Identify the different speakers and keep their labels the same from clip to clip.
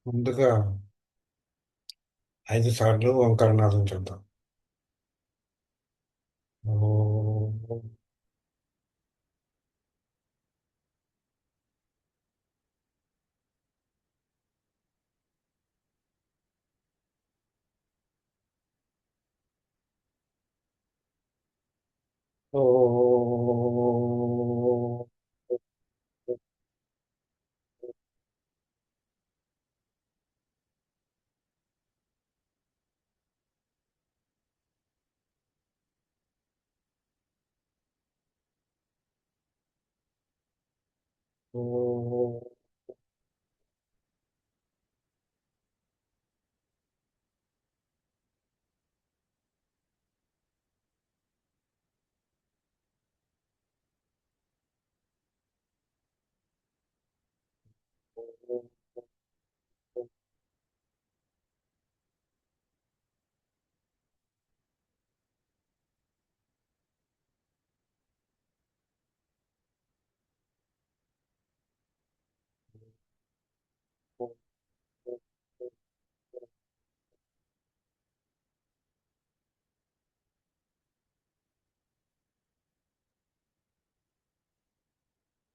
Speaker 1: ముందుగా 5 సార్లు ఓంకారనాదం చేద్దాం. ఓం. ఓం. ఓం.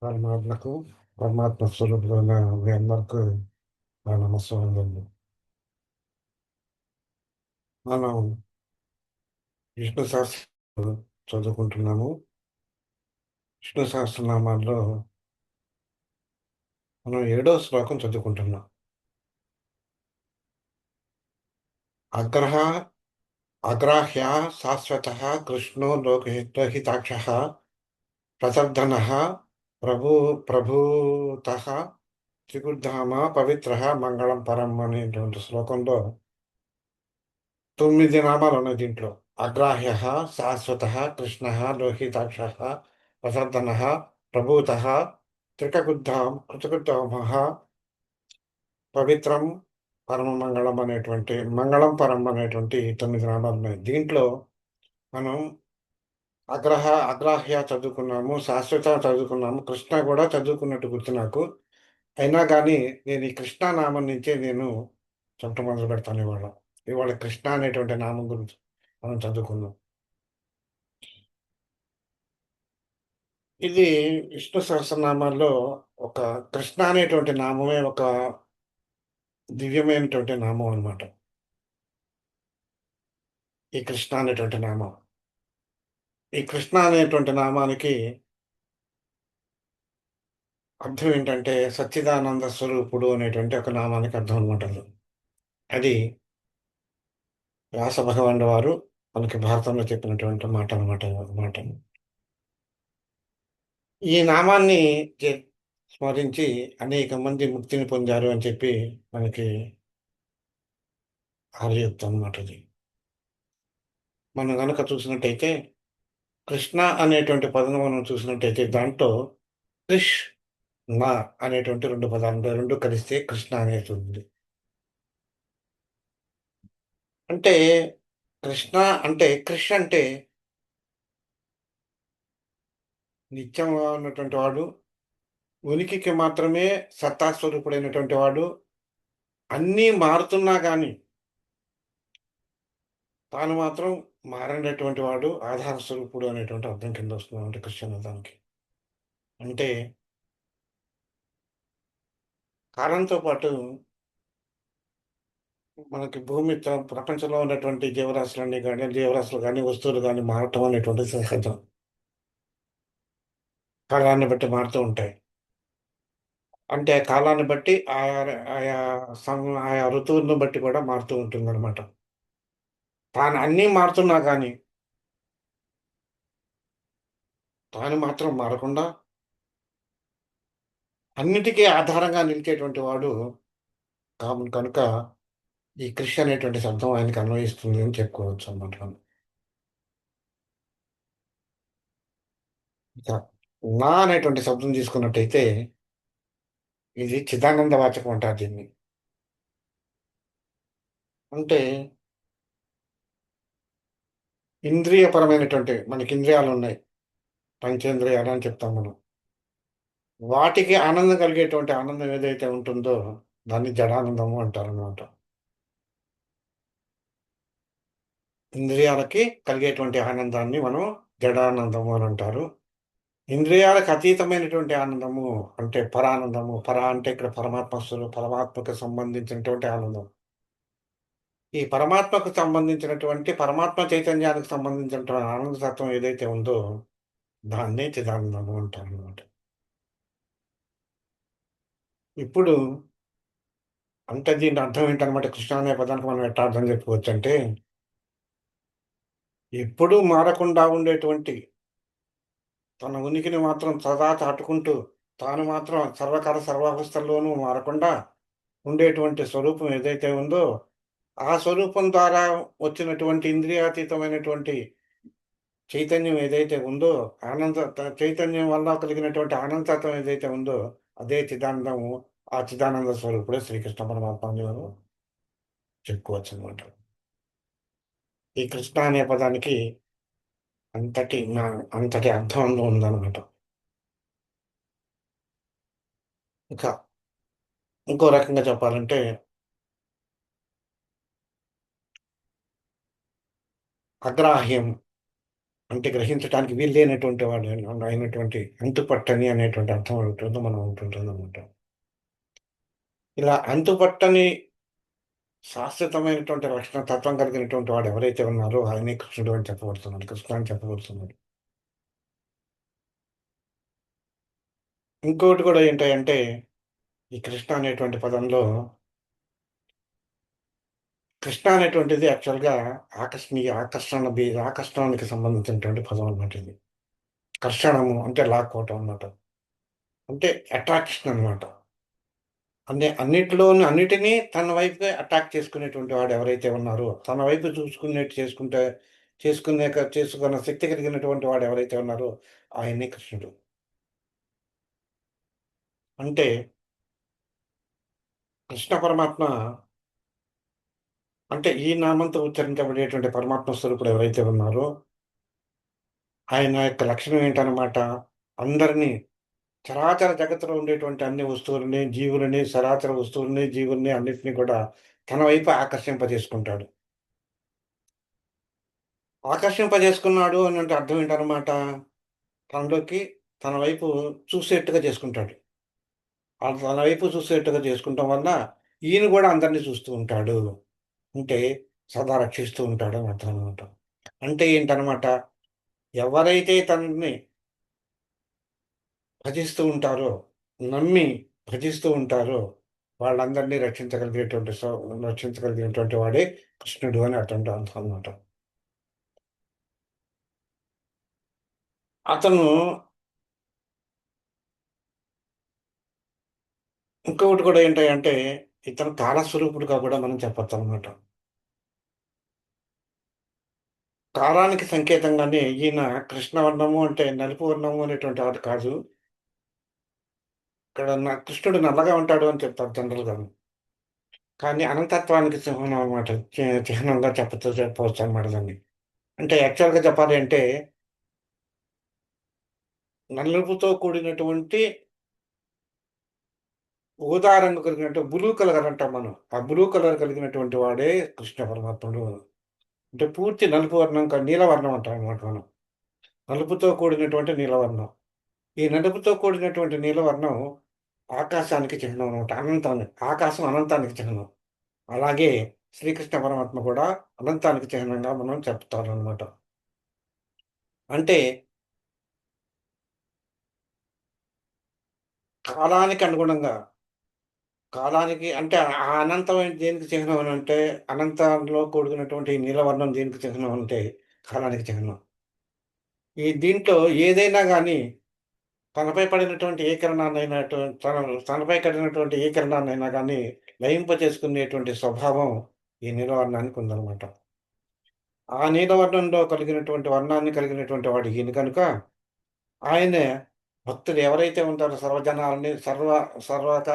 Speaker 1: పరమాత్మకు పరమాత్మ స్వరూపులైన మీ అందరికీ నా నమస్కారం. మనం విష్ణు సహస్ర చదువుకుంటున్నాము. విష్ణు సహస్రనామాల్లో మనం 7వ శ్లోకం చదువుకుంటున్నాం. అగ్రహ అగ్రాహ్య శాశ్వత కృష్ణో లోకహితాక్ష ప్రసర్ధన ప్రభు ప్రభూత త్రిగుర్ధామ పవిత్ర మంగళం పరం అనేటువంటి శ్లోకంలో 9 నామాలు ఉన్నాయి దీంట్లో. అగ్రాహ్య శాశ్వత కృష్ణ లోహితాక్ష ప్రసర్ధన ప్రభూత కృతకృద్ధామ పవిత్రం మంగళం పరం అనేటువంటి 9 నామాలు ఉన్నాయి. దీంట్లో మనం అగ్రాహ్య చదువుకున్నాము, శాశ్వత చదువుకున్నాము, కృష్ణ కూడా చదువుకున్నట్టు గుర్తు నాకు. అయినా కానీ నేను ఈ కృష్ణ నామం నుంచే నేను చెప్పడం మొదలు పెడతాను. ఇవాళ కృష్ణ అనేటువంటి నామం గురించి మనం చదువుకుందాం. ఇది విష్ణు సహస్రనామాల్లో ఒక కృష్ణ అనేటువంటి నామమే ఒక దివ్యమైనటువంటి నామం అన్నమాట. ఈ కృష్ణ అనేటువంటి నామం, ఈ కృష్ణ అనేటువంటి నామానికి అర్థం ఏంటంటే సచ్చిదానంద స్వరూపుడు అనేటువంటి ఒక నామానికి అర్థం అనమాట. అది వ్యాస భగవానుడు వారు మనకి భారతంలో చెప్పినటువంటి మాట. ఈ నామాన్ని జ- స్మరించి అనేక మంది ముక్తిని పొందారు అని చెప్పి మనకి ఆర్యోక్తం అన్నమాట. ఇది మనం కనుక చూసినట్టయితే కృష్ణ అనేటువంటి పదం మనం చూసినట్టయితే దాంట్లో కృష్ నా అనేటువంటి 2 పదాలు ఉంటాయి. రెండు కలిస్తే కృష్ణ అనేది ఉంది. అంటే కృష్ణ అంటే కృష్ అంటే నిత్యంగా ఉన్నటువంటి వాడు, ఉనికికి మాత్రమే సత్తాస్వరూపుడైనటువంటి వాడు, అన్నీ మారుతున్నా కానీ తాను మాత్రం మారనటువంటి వాడు, ఆధార స్వరూపుడు అనేటువంటి అర్థం కింద వస్తుంది అంటే కృష్ణ దానికి. అంటే కాలంతో పాటు మనకి ప్రపంచంలో ఉన్నటువంటి జీవరాశులు కానీ వస్తువులు కానీ మారటం అనేటువంటి సహజం. కాలాన్ని బట్టి మారుతూ ఉంటాయి. అంటే కాలాన్ని బట్టి ఆయా ఆయా ఋతువులను బట్టి కూడా మారుతూ ఉంటుందన్నమాట. తాను అన్నీ మారుతున్నా కానీ తాను మాత్రం మారకుండా అన్నిటికీ ఆధారంగా నిలిచేటువంటి వాడు కనుక ఈ కృషి అనేటువంటి శబ్దం ఆయనకి అన్వయిస్తుంది అని చెప్పుకోవచ్చు అన్నమాట మనం. ఇక నా అనేటువంటి శబ్దం తీసుకున్నట్టయితే ఇది చిదానంద వాచకం అంటారు దీన్ని. అంటే ఇంద్రియపరమైనటువంటి మనకి ఇంద్రియాలు ఉన్నాయి, పంచేంద్రియాలు అని చెప్తాం మనం. వాటికి ఆనందం కలిగేటువంటి ఆనందం ఏదైతే ఉంటుందో దాన్ని జడానందము అంటారనమాట. ఇంద్రియాలకి కలిగేటువంటి ఆనందాన్ని మనం జడానందము అని అంటారు. ఇంద్రియాలకు అతీతమైనటువంటి ఆనందము అంటే పరానందము. అంటే ఇక్కడ పరమాత్మకు సంబంధించినటువంటి ఆనందం. ఈ పరమాత్మకు సంబంధించినటువంటి పరమాత్మ చైతన్యానికి సంబంధించినటువంటి ఆనంద తత్వం ఏదైతే ఉందో దాన్నే చిదానందము అంటారనమాట. ఇప్పుడు అంటే దీని అర్థం ఏంటనమాట? కృష్ణ అనే పదానికి మనం ఎట్టా అర్థం చెప్పుకోవచ్చంటే, ఎప్పుడూ మారకుండా ఉండేటువంటి తన ఉనికిని మాత్రం సదా చాటుకుంటూ, తాను మాత్రం సర్వకాల సర్వావస్థల్లోనూ మారకుండా ఉండేటువంటి స్వరూపం ఏదైతే ఉందో, ఆ స్వరూపం ద్వారా వచ్చినటువంటి ఇంద్రియాతీతమైనటువంటి చైతన్యం ఏదైతే ఉందో, చైతన్యం వల్ల కలిగినటువంటి ఆనందతత్వం ఏదైతే ఉందో, అదే చిదానందము. ఆ చిదానంద స్వరూపుడే శ్రీకృష్ణ పరమాత్మ అని మనం చెప్పుకోవచ్చనమాట. ఈ కృష్ణ అనే పదానికి అంతటి అర్థం అందులో ఉందనమాట. ఇంకా ఇంకో రకంగా చెప్పాలంటే, అగ్రాహ్యం అంటే గ్రహించటానికి వీల్లేనటువంటి వాడు అయినటువంటి అంతుపట్టని అనేటువంటి అర్థం ఉంటుందో మనం ఉంటుందన్నమాట. ఇలా అంతుపట్టని శాశ్వతమైనటువంటి రక్షణ తత్వం కలిగినటువంటి వాడు ఎవరైతే ఉన్నారో ఆయనే కృష్ణుడు అని చెప్పబడుతున్నాడు. కృష్ణ అని చెప్పబడుతున్నాడు. ఇంకోటి కూడా ఏంటంటే, ఈ కృష్ణ అనేటువంటి పదంలో కృష్ణ అనేటువంటిది యాక్చువల్‌గా ఆకర్షణానికి సంబంధించినటువంటి పదం అన్నమాట ఇది. కర్షణము అంటే లాక్కోవటం అన్నమాట. అంటే అట్రాక్షన్ అన్నమాట. అన్నిటిని తన వైపుకే అట్రాక్ట్ చేసుకునేటువంటి వాడు ఎవరైతే ఉన్నారో, తన వైపు చూసుకునేట్టు చేసుకున్న శక్తి కలిగినటువంటి వాడు ఎవరైతే ఉన్నారో ఆయనే కృష్ణుడు. అంటే కృష్ణ పరమాత్మ అంటే ఈ నామంతో ఉచ్చరించబడేటువంటి పరమాత్మ స్వరూపుడు ఎవరైతే ఉన్నారో, ఆయన యొక్క లక్షణం ఏంటన్నమాట? అందరిని చరాచర జగత్తులో ఉండేటువంటి అన్ని వస్తువులని, చరాచర వస్తువుల్ని, జీవుల్ని అన్నిటిని కూడా తన వైపు ఆకర్షింపజేసుకుంటాడు. ఆకర్షింపజేసుకున్నాడు అనంటే అర్థం ఏంటనమాట? తనలోకి తన వైపు చూసేట్టుగా చేసుకుంటాడు. తన వైపు చూసేట్టుగా చేసుకుంటం వల్ల ఈయన గూడా అందరిని చూస్తూ ఉంటాడు. అంటే సదా రక్షిస్తూ ఉంటాడని అర్థం అనమాట. అంటే ఏంటనమాట? ఎవరైతే తనని భజిస్తూ ఉంటారో, నమ్మి భజిస్తూ ఉంటారో, వాళ్ళందరినీ రక్షించగలిగినటువంటి వాడే కృష్ణుడు అని అర్థం అన్నమాట. అతను ఇంకొకటి కూడా ఏంటంటే, ఇతను కాలస్వరూపుడుగా కూడా మనం చెప్పొచ్చనమాట. కాలానికి సంకేతంగానే ఈయన కృష్ణవర్ణము అంటే నలుపు వర్ణము అనేటువంటి వాడు కాదు. ఇక్కడ కృష్ణుడు నల్లగా ఉంటాడు అని చెప్తారు జనరల్‌గాను. కానీ అనంతత్వానికి సింహం అనమాట. చిహ్నంగా చెప్పవచ్చనమాట దాన్ని. అంటే యాక్చువల్‌గా చెప్పాలి అంటే నలుపుతో కూడినటువంటి ఊదా రంగు కలిగినట్టు బ్లూ కలర్ అంటాం మనం. ఆ బ్లూ కలర్ కలిగినటువంటి వాడే కృష్ణ పరమాత్ముడు. అంటే పూర్తి నలుపు వర్ణం నీలవర్ణం అంటామనమాట మనం. నలుపుతో కూడినటువంటి నీలవర్ణం. ఈ నలుపుతో కూడినటువంటి నీలవర్ణం ఆకాశానికి చిహ్నం అనమాట. ఆకాశం అనంతానికి చిహ్నం. అలాగే శ్రీకృష్ణ పరమాత్మ కూడా అనంతానికి చిహ్నంగా మనం చెప్తారనమాట. అంటే కాలానికి అనుగుణంగా కాలానికి అంటే ఆ అనంతమైన దేనికి చిహ్నం అనంటే అనంతంలో కూడుకున్నటువంటి నీలవర్ణం దేనికి చిహ్నం అంటే కాలానికి చిహ్నం. దీంట్లో ఏదైనా గాని తనపై పడినటువంటి ఏ కిరణాన్నైనా తనపై పడినటువంటి ఏ కిరణాన్నైనా గాని లయింపజేసుకునేటువంటి స్వభావం ఈ నీలవర్ణానికి ఉందనమాట. ఆ నీలవర్ణంలో వర్ణాన్ని కలిగినటువంటి వాడు ఈయన కనుక ఆయనే భక్తులు ఎవరైతే ఉంటారో సర్వజనాల్ని సర్వక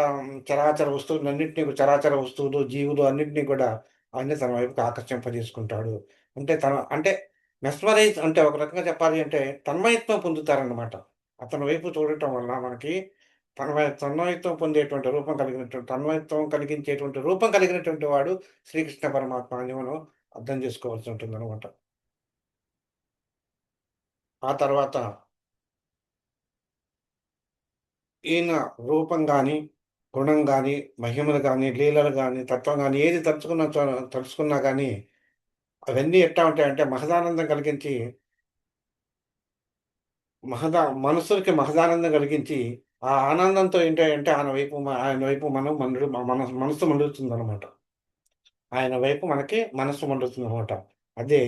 Speaker 1: చరాచర వస్తువులన్నిటిని చరాచర వస్తువులు, జీవులు అన్నిటిని కూడా ఆయనే తన వైపుకి ఆకర్షింపజేసుకుంటాడు. అంటే మెస్మరైజ్ అంటే ఒక రకంగా చెప్పాలి అంటే తన్మయత్వం పొందుతారన్నమాట. అతని వైపు చూడటం వల్ల మనకి తన్మయత్వం పొందేటువంటి రూపం కలిగినటువంటి తన్మయత్వం కలిగించేటువంటి రూపం కలిగినటువంటి వాడు శ్రీకృష్ణ పరమాత్మ అని మనం అర్థం చేసుకోవాల్సి ఉంటుందనమాట. ఆ తర్వాత ఈయన రూపం గాని, గుణం గాని, మహిమలు గాని, లీలలు గాని, తత్వం గాని ఏది తలుచుకున్నా గాని అవన్నీ ఎట్టా ఉంటాయంటే మహదానందం కలిగించి మనసుకి మహదానందం కలిగించి, ఆ ఆనందంతో ఏంటంటే ఆయన వైపు మనసు మళ్లుతుందనమాట. ఆయన వైపు మనకి మనస్సు మళ్లుతుందనమాట. అదే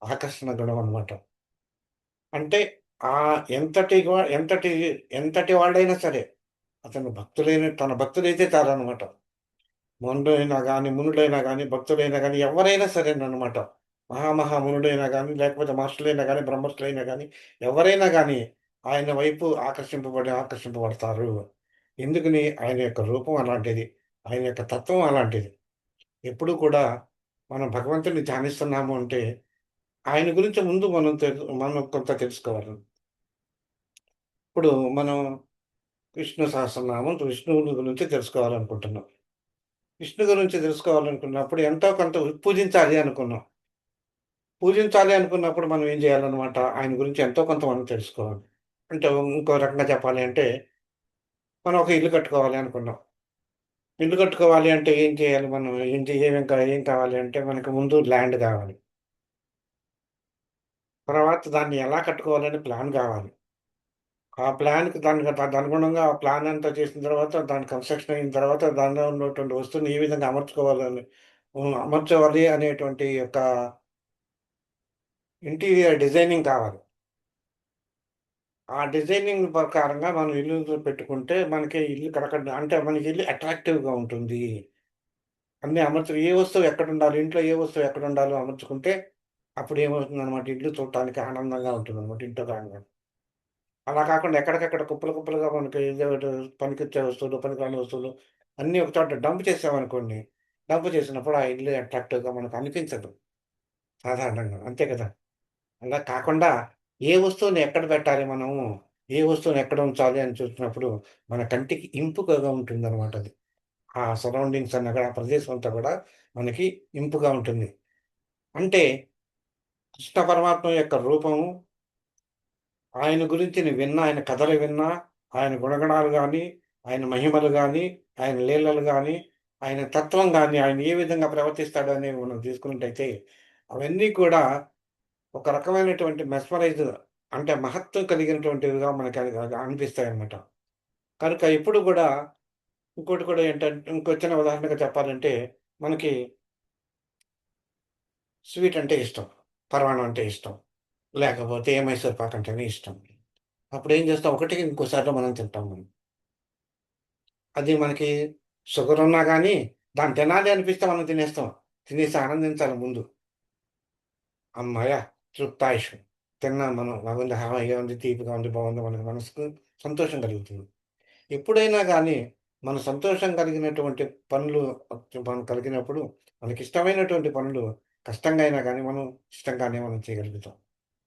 Speaker 1: ఆకర్షణ గుణం అనమాట. అంటే ఎంతటి ఎంతటి వాడైనా సరే, అతను తన భక్తుడైతే చాలనమాట. మునుడైనా గాని, భక్తుడైనా గాని, ఎవ్వరైనా సరేననమాట. మునుడైనా గాని, లేకపోతే మహర్షులైనా గాని, బ్రహ్మర్షులైనా గాని, ఎవరైనా గాని ఆయన వైపు ఆకర్షింపబడతారు. ఎందుకని? ఆయన యొక్క రూపం అలాంటిది. ఆయన యొక్క తత్వం అలాంటిది. ఎప్పుడూ కూడా మనం భగవంతుడిని ధ్యానిస్తున్నాము అంటే, ఆయన గురించి ముందు మనం కొంత తెలుసుకోవాలి. ఇప్పుడు మనం విష్ణువుని గురించి తెలుసుకోవాలనుకుంటున్నాం. విష్ణు గురించి తెలుసుకోవాలనుకున్నప్పుడు ఎంతో కొంత పూజించాలి అనుకున్నాం. పూజించాలి అనుకున్నప్పుడు మనం ఏం చేయాలనమాట, ఆయన గురించి ఎంతో కొంత మనం తెలుసుకోవాలి. అంటే ఇంకో రకంగా చెప్పాలి అంటే, మనం ఒక ఇల్లు కట్టుకోవాలి అనుకున్నాం. ఇల్లు కట్టుకోవాలి అంటే ఏం చేయాలి మనం? ఏం కావాలి అంటే మనకు ముందు ల్యాండ్ కావాలి. తర్వాత దాన్ని ఎలా కట్టుకోవాలని ప్లాన్ కావాలి. ఆ ప్లాన్‌కి తదనుగుణంగా ఆ ప్లాన్ అంతా చేసిన తర్వాత దాని కన్‌స్ట్రక్షన్ అయిన తర్వాత దానిలో ఉన్నటువంటి వస్తువుని ఏ విధంగా అమర్చాలి అనేటువంటి యొక్క ఇంటీరియర్ డిజైనింగ్ కావాలి. ఆ డిజైనింగ్ ప్రకారంగా మనం ఇల్లు పెట్టుకుంటే మనకి ఇల్లు అంటే మనకి ఇల్లు అట్రాక్టివ్‌గా ఉంటుంది. ఏ వస్తువు ఎక్కడుండాలి, ఇంట్లో ఏ వస్తువు ఎక్కడుండాలో అమర్చుకుంటే అప్పుడు ఏమవుతుందనమాట ఇల్లు చూడటానికి ఆనందంగా ఉంటుందనమాట ఇంట్లో రాంగానే. అలా కాకుండా ఎక్కడికక్కడ కుప్పలు కుప్పలుగా మనకి ఏదోటి పనికొచ్చే వస్తువులు, పనికిరాని వస్తువులు అన్నీ ఒక చోట డంప్ చేసామనుకోండి. డంప్ చేసినప్పుడు ఆ ఇల్లు అట్రాక్టివ్‌గా మనకు అనిపించదు సాధారణంగా. అంతే కదా! అలా కాకుండా ఏ వస్తువుని ఎక్కడ పెట్టాలి మనము, ఏ వస్తువుని ఎక్కడ ఉంచాలి అని చూసినప్పుడు మన కంటికి ఇంపుగా ఉంటుందనమాట అది. ఆ సరౌండింగ్స్ ఆ ప్రదేశం అంతా కూడా మనకి ఇంపుగా ఉంటుంది. అంటే కృష్ణ పరమాత్మ యొక్క రూపము, ఆయన గురించి ఆయన కథలు విన్నా, ఆయన గుణగణాలు గాని, ఆయన మహిమలు గాని, ఆయన లీలలు గాని, ఆయన తత్వం గాని, ఆయన ఏ విధంగా ప్రవర్తిస్తాడని మనం తీసుకున్నట్టయితే అవన్నీ కూడా ఒక రకమైనటువంటి అంటే మహత్వం కలిగినటువంటివిగా మనకి అనిపిస్తాయన్నమాట. కనుక ఎప్పుడు గూడా ఇంకోటి కూడా ఏంటంటే ఇంకో చిన్న ఉదాహరణగా చెప్పాలంటే, మనకి స్వీట్ అంటే ఇష్టం. పరమాన్నం అంటే ఇష్టం. లేకపోతే మైసూర్ పాక్ అంటేనే ఇష్టం. అప్పుడేం చేస్తాం ఒకటికి ఇంకోసార్లు మనం తింటాం మనం. అది మనకి షుగరున్నా గానీ, దాన్ని తినాలి అనిపిస్తే మనం తినేస్తాం. తినేసి ఆనందించాలి ముందు. హమ్మయ్య! తృప్తాయిషు. తిన్నాం మనం. బాగుంది, హాయిగా ఉంది, తీపిగా ఉంది, బాగుంది. మనకి మనసుకు సంతోషం కలుగుతుంది. ఎప్పుడైనా గానీ, మన సంతోషం కలిగినటువంటి పనులు మనకు కలిగినప్పుడు, మనకిష్టమైనటువంటి పనులు కష్టంగా అయినా గానీ, మనం చేయగలుగుతాం.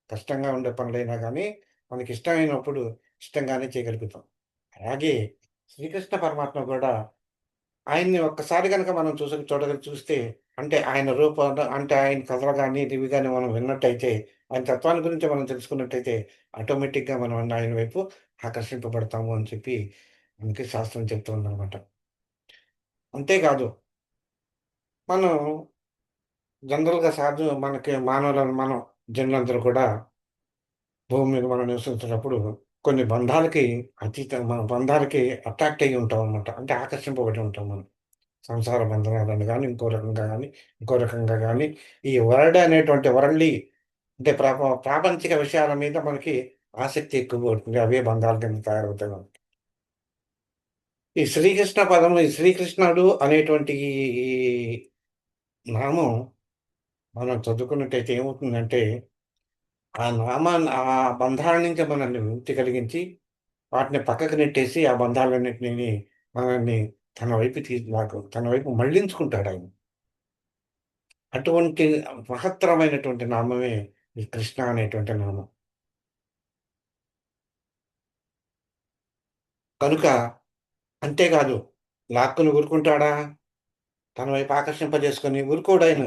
Speaker 1: కష్టంగా ఉండే పనులైనా గానీ, మనకిష్టమైనప్పుడు ఇష్టంగానే చేయగలుగుతాం. అలాగే శ్రీకృష్ణ పరమాత్మ గూడా ఆయన్ని ఒక్కసారి గనక మనం చూస్తే అంటే ఆయన రూపంలో అంటే ఆయన కథలు గాని, ఇవి గాని మనం విన్నట్టయితే, ఆయన తత్వాన్ని గురించి మనం తెలుసుకున్నట్టయితే, ఆటోమేటిక్‌గా మనం ఆయన వైపు ఆకర్షింపబడతాము అని చెప్పి మనకి శాస్త్రం చెప్తుందనమాట. అంతేకాదు మనం జనరల్‌గా మనకి మనం జనులందరూ కూడా భూమి మీద మనం నివసించేటప్పుడు కొన్ని బంధాలకి అట్రాక్ట్ అయ్యి ఉంటామనమాట. అంటే ఆకర్షింపబడి ఉంటాం మనం. సంసార బంధనాలని గాని, ఇంకో రకంగా గాని, ఈ వరల్డ్‌లీ అంటే ప్రాపంచిక విషయాల మీద మనకి ఆసక్తి ఎక్కువగా ఉంటుంది. అవే బంధాల కింద తయారవుతాయి మనకి. ఈ శ్రీకృష్ణుడు అనేటువంటి ఈ నామం మనం చదువుకున్నట్టయితే ఏమవుతుందంటే, ఆ బంధాల నుంచి మనల్ని విముక్తి కలిగించి, వాటిని పక్కకు నెట్టేసి, ఆ బంధాలన్నిటిని మనల్ని తన వైపు మళ్ళించుకుంటాడాయన. అటువంటి మహత్తరమైనటువంటి నామమే ఈ కృష్ణ అనేటువంటి నామం. కనుక అంతేకాదు లాక్కుని ఊరుకుంటాడా? తన వైపు ఆకర్షింపజేసుకొని ఊరుకోడాయన.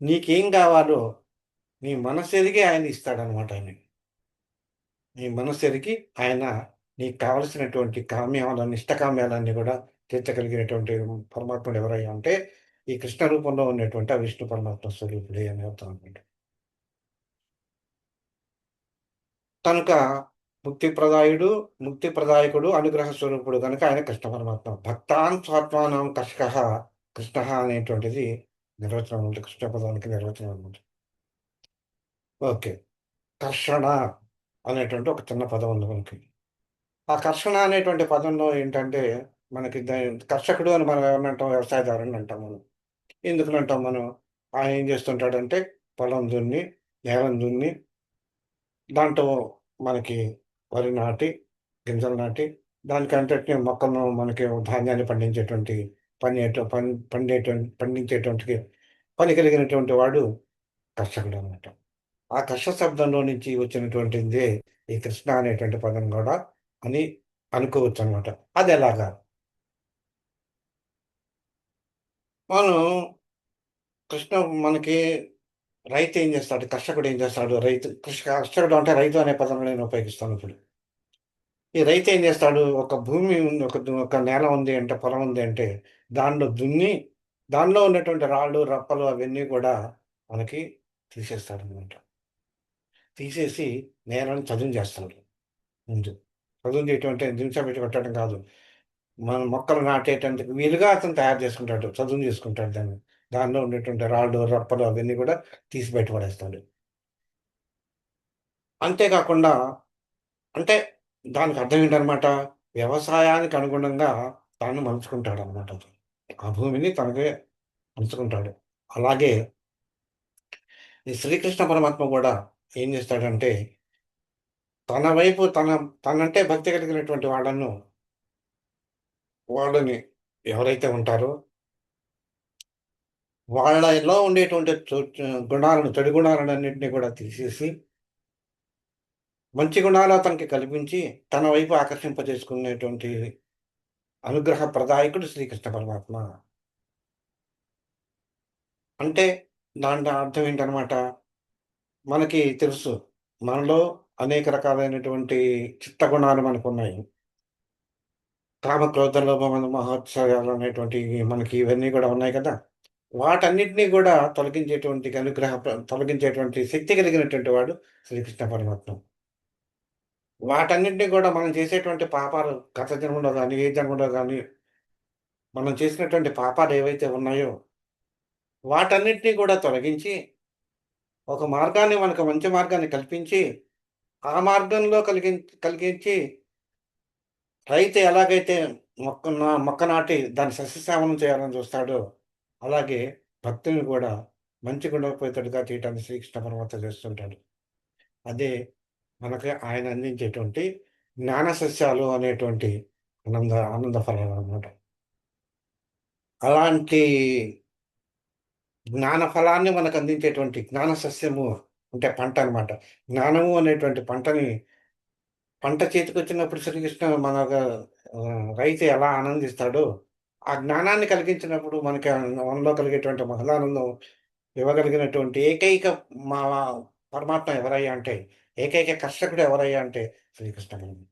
Speaker 1: నీకేం కావాలో నీ మనసెరిగి ఆయన ఇస్తాడనమాట ఆయన. నీ మనసెరిగి ఆయన నీకు కావలసినటువంటి కామ్యాలను, ఇష్టకామ్యాలన్నీ కూడా తీర్చగలిగినటువంటి పరమాత్ముడు ఎవరయ్యా అంటే, ఈ కృష్ణ రూపంలో ఉన్నటువంటి ఆ విష్ణు పరమాత్మ స్వరూపుడే అని అర్థం అనమాట. కనుక ముక్తి ప్రదాయకుడు, అనుగ్రహ స్వరూపుడు గనుక ఆయన కృష్ణ పరమాత్మ. భక్తాన్ స్వాత్మానం కర్షకః కృష్ణః అనేటువంటిది నిర్వచనం ఉంది. కృష్ణ పదానికి నిర్వచనం అనమాట. ఓకే. కర్షణ అనేటువంటి ఒక చిన్న పదం ఉంది మనకి. ఆ కర్షణ అనేటువంటి పదంలో ఏంటంటే, మనకి కర్షకుడు అని మనం ఎవరిని అంటాం? వ్యవసాయదారుని అంటాం మనం. ఎందుకని అంటాం మనం? ఆయన ఏం చేస్తుంటాడంటే, పొలం దున్ని, నేలను దున్ని, దాంట్లో మనకి వరి నాటి, గింజలు నాటి, దానికంతటిని మొక్కలను మనకి ధాన్యాన్ని పండించేటువంటి పని ఏటో పన్ పండించేటువంటి పని కలిగినటువంటి వాడు కర్షకుడనమాట. ఆ కర్ష శబ్దంలో నుంచి వచ్చినటువంటిదే ఈ కృష్ణ అనేటువంటి పదం గూడా అని అనుకోవచ్చనమాట. అదెలాగా? మనం కృష్ణ మనకి రైతేం జేస్తాడు? కర్షకుడేం జేస్తాడు? కర్షకుడు అంటే రైతు అనే పదం నేను ఉపయోగిస్తానిప్పుడు. ఈ రైతేం జేస్తాడు? ఒక భూమి ఉంది, ఒక నేల ఉంది అంటే, పొలం ఉంది అంటే, దానిలో దున్ని, దానిలో ఉన్నటువంటి రాళ్ళు, రప్పలు అవన్నీ గూడా మనకి తీసేస్తాడనమాట. తీసేసి నేలని చదును జేస్తాడు ముందు. చదును జేయటం అంటే దించబెట్టి కొట్టడం కాదు. మన మొక్కలు నాటేటందుకు వీలుగా అతను తయారు చేసుకుంటాడు. చదును జేసుకుంటాడు దాన్ని. దానిలో ఉండేటువంటి రాళ్ళు, రప్పలు అవన్నీ గూడా తీసి బయట పడేస్తాడు. అంతే కాకుండా అంటే దానికి అర్థం ఏంటనమాట? వ్యవసాయానికి అనుగుణంగా తాను మలుచుకుంటాడనమాట అతను. ఆ భూమిని తనకే పంచుకుంటాడు. అలాగే ఈ శ్రీకృష్ణ పరమాత్మ గూడా ఏం జేస్తాడంటే, తన వైపు తనంటే భక్తి కలిగినటువంటి వాళ్ళని ఎవరైతే ఉంటారో, వాళ్ళలో ఉండేటువంటి చెడు గుణాలనన్నింటిని కూడా తీసేసి, మంచి గుణాలు అతనికి కల్పించి, తన వైపు ఆకర్షింపజేసుకునేటువంటి అనుగ్రహ ప్రదాయకుడు శ్రీకృష్ణ పరమాత్మ. అంటే దాంట్లో అర్థం ఏంటనమాట? మనకి తెలుసు. మనలో అనేక రకాలైనటువంటి చిత్త గుణాలు మనకున్నాయి. కామ, క్రోధ, లోభ, మద, మహోత్సరాలు అనేటువంటివి మనకి ఇవన్నీ గూడా ఉన్నాయి కదా! వాటన్నిటిని గూడా తొలగించేటువంటి శక్తి కలిగినటువంటి వాడు శ్రీకృష్ణ పరమాత్మ. వాటన్నిటిని గూడా మనం చేసేటువంటి పాపాలు గత జన్మలో గాని, ఏ జన్మలో గాని మనం చేసినటువంటి పాపాలేవైతే ఉన్నాయో, వాటన్నిటిని గూడా తొలగించి, ఒక మార్గాన్ని మనకు మంచి మార్గాన్ని కల్పించి, ఆ మార్గంలో కలిగించి రైతు ఎలాగైతే మొక్క నాటి దాన్ని సస్యశ్యామలం చేయాలని చూస్తాడో, అలాగే భక్తుల్ని కూడా మంచి గుణోపేతుడిగా చేయటాన్ని శ్రీకృష్ణ పరమాత్మ చేస్తుంటాడు. అదే మనకి ఆయన అందించేటువంటి జ్ఞాన సస్యాలు అనేటువంటి ఆనంద ఫలాలనమాట. అలాంటి జ్ఞాన ఫలాన్ని మనకు అందించేటువంటి జ్ఞాన సస్యము అంటే పంటనమాట. జ్ఞానము అనేటువంటి పంట చేతికొచ్చినప్పుడు శ్రీకృష్ణ రైతు ఎలా ఆనందిస్తాడో, ఆ జ్ఞానాన్ని కలిగించినప్పుడు మనకి మనలో కలిగేటువంటి మహదానందం ఇవ్వగలిగినటువంటి ఏకైక మా పరమాత్మ ఎవరయ్యా అంటే, ఏకైక కర్షకుడు ఎవరయ్యా అంటే శ్రీకృష్ణ పరమాత్మ.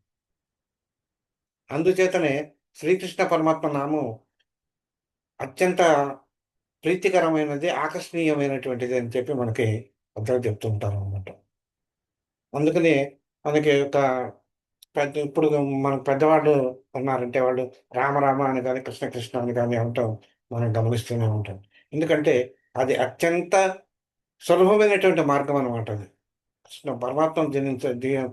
Speaker 1: అందుచేతనే శ్రీకృష్ణ పరమాత్మ నామం అత్యంత ప్రీతికరమైనది, ఆకర్షణీయమైనటువంటిది అని చెప్పి మనకి పెద్దలు చెప్తూ ఉంటారనమాట. అందుకని మనకి ఒక ఇప్పుడు మనకు పెద్దవాళ్ళు ఉన్నారంటే వాళ్ళు రామ రామ అని గాని, కృష్ణ కృష్ణ అని గాని అనటం మనం గమనిస్తూనే ఉంటాం. ఎందుకంటే అది అత్యంత సులభమైనటువంటి మార్గం అనమాట అది.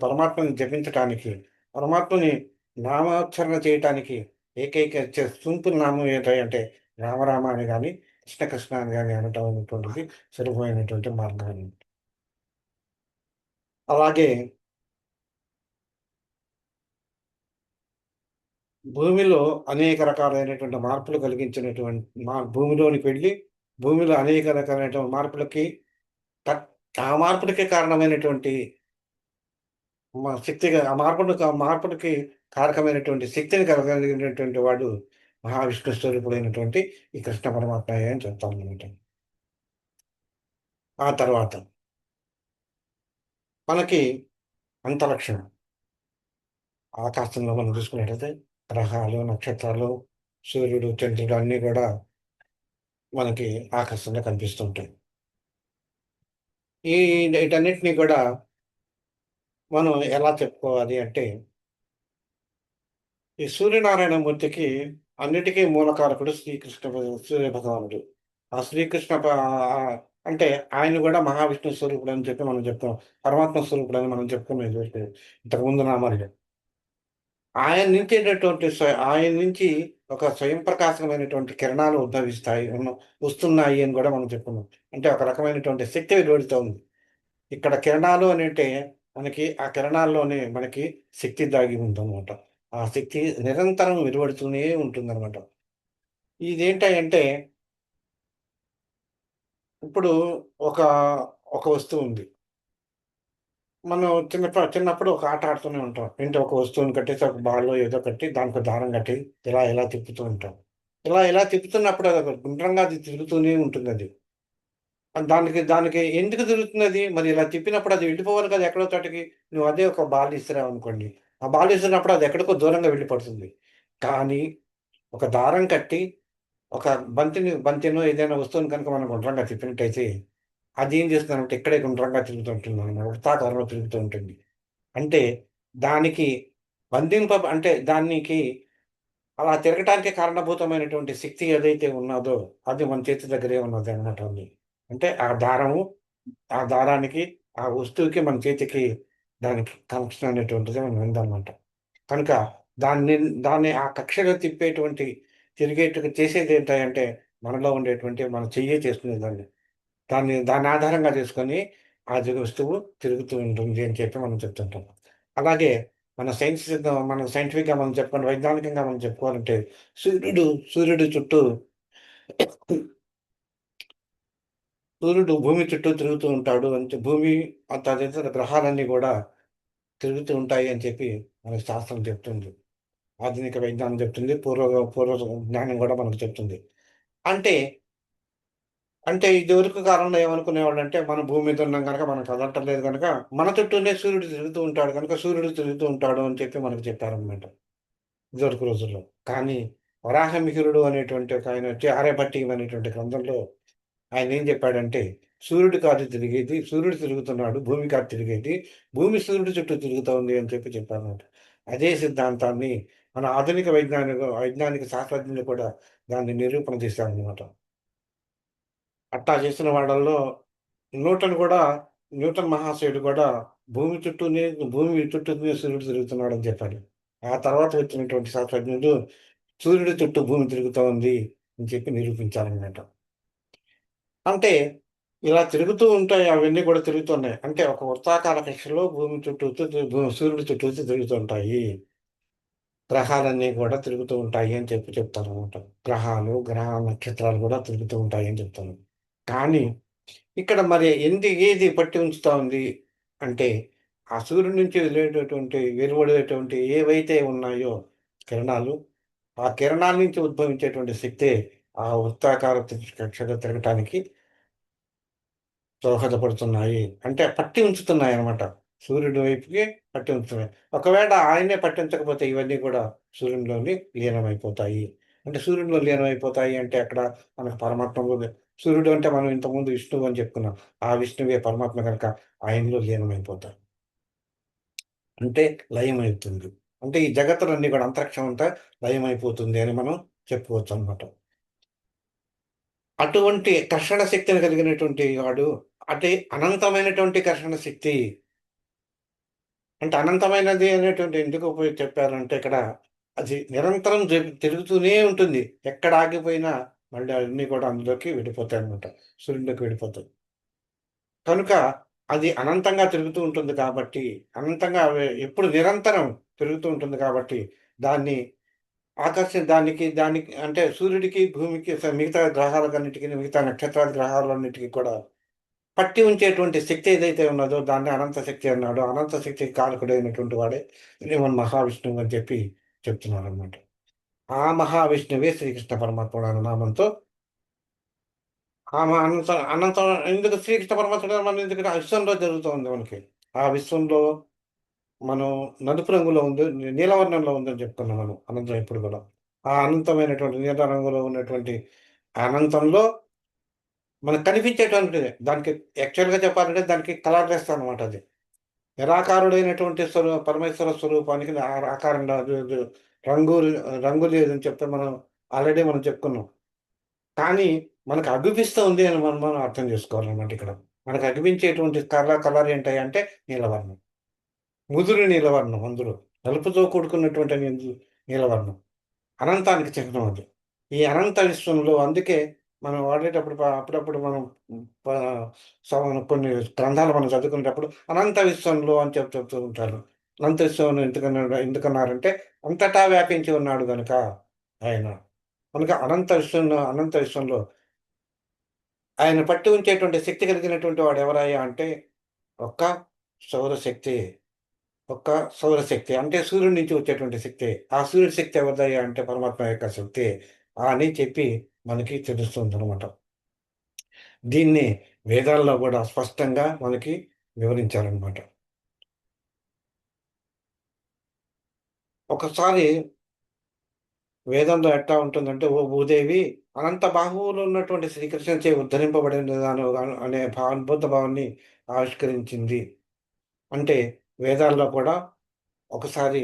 Speaker 1: పరమాత్మని జపించటానికి, పరమాత్మని నామోచ్చరణ చేయటానికి ఏకైక సింపుల్ నామం ఏంటంటే రామ రామ అని గాని, కృష్ణ కృష్ణ అని గాని అనటం అనేటువంటిది సులభమైనటువంటి మార్గం అన్నమాట. అలాగే భూమిలో అనేక రకాలైనటువంటి మార్పులు కలిగించినటువంటి భూమిలోనికి వెళ్ళి, భూమిలో అనేక రకాలైనటువంటి మార్పులకి క ఆ మార్పులకే కారణమైనటువంటి శక్తిగా ఆ మార్పునికి కారకమైనటువంటి శక్తిని కలగలిగినటువంటి వాడు మహావిష్ణు స్వరూపుడైనటువంటి ఈ కృష్ణ పరమాత్మయే అని చెప్తామనమాట. ఆ తర్వాత మనకి అంతరిక్షం, ఆకాశంలో మనం చూసుకున్నట్టయితే గ్రహాలు, నక్షత్రాలు, సూర్యుడు, చంద్రుడు అన్నీ కూడా మనకి ఆకాశంలో కనిపిస్తూ ఉంటాయి. ఈ వీటన్నిటిని కూడా మనం ఎలా చెప్పుకోవాలి అంటే, ఈ సూర్యనారాయణ మూర్తికి అన్నిటికీ మూలకారకుడు సూర్య భగవానుడు. ఆ శ్రీకృష్ణ అంటే ఆయన కూడా మహావిష్ణు స్వరూపుడు అని చెప్పి మనం చెప్తాం. పరమాత్మ స్వరూపుడు అని మనం చెప్పుకున్నాం ఇదివరకు ఇంతకుముందు నామాల్లో. ఆయన నుంచి ఒక స్వయం ప్రకాశమైనటువంటి కిరణాలు ఉద్భవిస్తాయి, వస్తున్నాయి అని కూడా మనం చెప్పుకున్నాం. అంటే ఒక రకమైనటువంటి శక్తి వెలువడుతూ ఉంది. ఇక్కడ కిరణాలు అనంటే మనకి ఆ కిరణాల్లోనే మనకి శక్తి దాగి ఉందనమాట. ఆ శక్తి నిరంతరం వెలువడుతూనే ఉంటుందనమాట. ఇదేంటంటే ఇప్పుడు ఒక ఒక వస్తువు ఉంది. మనం చిన్నప్పుడు ఒక ఆట ఆడుతూనే ఉంటాం. ఏంటి, ఒక వస్తువుని కట్టేసి ఒక బాలో ఏదో కట్టి దానికో దారం కట్టి ఇలా తిప్పుతూ ఉంటాం. ఇలా తిప్పుతున్నప్పుడు అది గుండ్రంగా అది తిరుగుతూనే ఉంటుందది. దానికి దానికి ఎందుకు తిరుగుతుందది? మరి ఇలా తిప్పినప్పుడు అది వెళ్ళిపోవాలి కదా ఎక్కడో చోటకి. నువ్వు అదే ఒక బాల్ ఇసిరావనుకోండి. ఆ బాల్ ఇసిరినప్పుడు అది ఎక్కడికో దూరంగా వెళ్ళి పడుతుంది. కానీ ఒక దారం కట్టి, ఒక బంతినో ఏదైనా వస్తువుని కనుక మనం గుండ్రంగా తిప్పినట్టయితే, అది ఏం చేస్తుందంటే ఇక్కడే గుండ్రంగా తిరుగుతూ ఉంటుందన్నమాట. వృత్తాకారంలో తిరుగుతూ ఉంటుంది. అంటే దానికి అంటే దానికి అలా తిరగటానికి కారణభూతమైనటువంటి శక్తి ఏదైతే ఉన్నదో, అది మన చేతి దగ్గరే ఉన్నదనమాట అది. అంటే ఆ దారానికి, ఆ వస్తువుకి, మన చేతికి దానికి కనెక్షన్ అనేటువంటిది ఉందనమాట. కనుక దాన్ని దాన్ని ఆ కక్షలో చేసేదేంటంటే, మనలో ఉండేటువంటి మన చెయ్యే చేస్తుంది దాన్ని. దాన్ని ఆధారంగా చేసుకొని అది వస్తువు తిరుగుతూ ఉంటుంది అని చెప్పి మనం చెప్తుంటాం. అలాగే మన సైంటిఫిక్‌గా మనం వైజ్ఞానికంగా మనం చెప్పుకోవాలంటే సూర్యుడు సూర్యుడు చుట్టూ సూర్యుడు భూమి చుట్టూ తిరుగుతూ ఉంటాడు. భూమి తదితర గ్రహాలన్నీ గూడా తిరుగుతూ ఉంటాయి అని చెప్పి మనకు శాస్త్రం చెప్తుంది. ఆధునిక విజ్ఞానం చెప్తుంది. పూర్వ జ్ఞానం గూడా మనకు చెప్తుంది. అంటే ఇదివరకు కాలంలో ఏమనుకునేవాళ్ళంటే, మనం భూమి మీద ఉన్నాం గనక, మనం కదలటం గనక, మన చుట్టూనే సూర్యుడు తిరుగుతూ ఉంటాడు గనక, సూర్యుడు తిరుగుతూ ఉంటాడు అని చెప్పి మనకు చెప్పారనమాట ఇదివరకు రోజుల్లో. కానీ వరాహమిహిరుడు అనేటువంటి ఒకాయనొచ్చి 'ఆర్యభట్టీయం' అనేటువంటి గ్రంథంలో ఆయనేం చెప్పాడంటే, సూర్యుడు కాదు తిరిగేది, సూర్యుడు తిరుగుతున్నాడు, భూమి కాదు తిరిగేది, భూమి సూర్యుడి చుట్టూ తిరుగుతోంది అని చెప్పి చెప్పారనమాట. అదే సిద్ధాంతాన్ని మన ఆధునిక వైజ్ఞానిక శాస్త్రజ్ఞులు కూడా దాన్ని నిరూపణ చేశారనమాట. అట్టా చేసిన వాళ్ళల్లో న్యూటన్ గూడా మహాశయుడు గూడా భూమి చుట్టూనే సూర్యుడు తిరుగుతున్నాడని చెప్పాడు. ఆ తర్వాత వచ్చినటువంటి శాస్త్రజ్ఞులు సూర్యుడి చుట్టూ భూమి తిరుగుతా ఉంది అని చెప్పి నిరూపించారనమాట. అంటే ఇలా తిరుగుతూ ఉంటాయి. అవన్నీ కూడా తిరుగుతున్నాయి. అంటే ఒక వృత్తాకార కక్షలో భూమి చుట్టూతూ సూర్యుడి చుట్టూతూ తిరుగుతుంటాయి. గ్రహాలన్నీ కూడా తిరుగుతూ ఉంటాయి అని చెప్పి చెప్తారనమాట. గ్రహ నక్షత్రాలు కూడా తిరుగుతూ ఉంటాయి అని చెప్తారు. కానీ ఇక్కడ మరి ఏది పట్టి ఉంచుతా ఉంది అంటే, ఆ సూర్యుడి నుంచి వెలువడేటువంటి ఏవైతే ఉన్నాయో కిరణాలు, ఆ కిరణాల నుంచి ఉద్భవించేటువంటి శక్తే ఆ వృత్తాకార కక్షలో తిరగటానికి దోహదపడుతున్నాయి. అంటే పట్టి ఉంచుతున్నాయన్నమాట. సూర్యుడి వైపుకి పట్టి ఉంచుతున్నాయి. ఒకవేళ ఆయనే పట్టించకపోతే ఇవన్నీ కూడా సూర్యునిలోని లీనమైపోతాయి. అంటే సూర్యునిలో లీనమైపోతాయి అంటే అక్కడ మనకు పరమాత్మలో సూర్యుడు అంటే మనం ఇంతకుముందు విష్ణువు అని చెప్పుకున్నాం. ఆ విష్ణువే పరమాత్మ గనుక ఆయనలో లీనమైపోతారు. అంటే లయమవుతుంది. అంటే ఈ జగత్తులన్నీ కూడా అంతరిక్షం అంతా లయమైపోతుంది అని మనం చెప్పుకోవచ్చనమాట. అటువంటి కర్షణ శక్తిని కలిగినటువంటి వాడు, అంటే అనంతమైనటువంటి కర్షణ శక్తి. అంటే అనంతమైనది అనేటువంటి ఎందుకు చెప్పారంటే ఇక్కడ అది నిరంతరం తిరుగుతూనే ఉంటుంది. ఎక్కడ ఆగిపోయినా మళ్ళీ అన్నీ కూడా అందులోకి వెళ్ళిపోతాయన్నమాట. సూర్యుడిలోకి వెళ్ళిపోతాయి. కనుక అది అనంతంగా తిరుగుతూ ఉంటుంది కాబట్టి, అనంతంగా ఎప్పుడు నిరంతరం తిరుగుతూ ఉంటుంది కాబట్టి, దాన్ని దానికి అంటే సూర్యుడికి, భూమికి మిగతా గ్రహాలకన్నిటికి, మిగతా నక్షత్రాది గ్రహాలన్నిటికి కూడా పట్టి ఉంచేటువంటి శక్తి ఏదైతే ఉన్నదో దాన్ని అనంత శక్తి అన్నాడు. అనంత శక్తికి కారకుడైనటువంటి వాడే శ్రీమన్ మహావిష్ణువు అని చెప్పి చెప్తున్నారనమాట. ఆ మహావిష్ణువే శ్రీకృష్ణ పరమాత్ముడు అన్న నామంతో ఆమె అనంతం ఎందుకు శ్రీకృష్ణ పరమాత్ముడు మనం ఎందుకంటే ఆ విశ్వంలో జరుగుతుంది మనకి. ఆ విశ్వంలో మనం నలుపు రంగులో ఉంది, నీలవర్ణంలో ఉందని చెప్పుకున్నాం మనం అనంతం ఎప్పుడు కూడా. ఆ అనంతమైనటువంటి నీల రంగులో ఉన్నటువంటి అనంతంలో మనకు కనిపించేటువంటిది. దానికి యాక్చువల్‌గా చెప్పాలంటే దానికి కలర్‌లెస్ అనమాట అది. నిరాకారుడైనటువంటి పరమేశ్వర స్వరూపానికి ఆకారం రాదు. రంగు రంగు లేదని చెప్తే మనం ఆల్రెడీ మనం చెప్పుకున్నాం. కానీ మనకు అగుపిస్తుంది అని మనం మనం అర్థం చేసుకోవాలన్నమాట ఇక్కడ. మనకు అగుపించేటువంటి కలర్ ఏంటంటే నీలవర్ణం. ముదురు నీలవర్ణం అందులో. నలుపుతో కూడుకున్నటువంటి నీలవర్ణం. అనంతానికి చిహ్నం అది. ఈ అనంత విశ్వంలో అందుకే మనం వాడేటప్పుడు అప్పుడప్పుడు మనం ప కొన్ని గ్రంథాలు మనం చదువుకునేటప్పుడు అనంత విశ్వంలో అని చెప్తూ ఉంటారు. అనంత విశ్వం ఎందుకన్నారంటే అంతటా వ్యాపించి ఉన్నాడు గనుక ఆయన. కనుక అనంత విశ్వంలో ఆయన పట్టి ఉంచేటువంటి శక్తి కలిగినటువంటి వాడు ఎవరయ్యా అంటే ఒక్క సౌరశక్తి. ఒక్క సౌరశక్తి. అంటే సూర్యుడి నుంచి వచ్చేటువంటి శక్తి. ఆ సూర్యుడి శక్తి ఎవరిదయ్యా అంటే పరమాత్మ యొక్క శక్తి అని చెప్పి మనకి తెలుస్తుందనమాట. దీన్ని వేదాల్లో గూడా స్పష్టంగా మనకి వివరించారనమాట. ఒకసారి వేదంలో ఎట్టా ఉంటుందంటే, "ఓ భూదేవి అనంత బాహువులు ఉన్నటువంటి శ్రీకృష్ణునిచే ఉద్ధరింపబడినదాను అనే అద్భుత భావాన్ని ఆవిష్కరించింది." అంటే వేదాల్లో కూడా ఒకసారి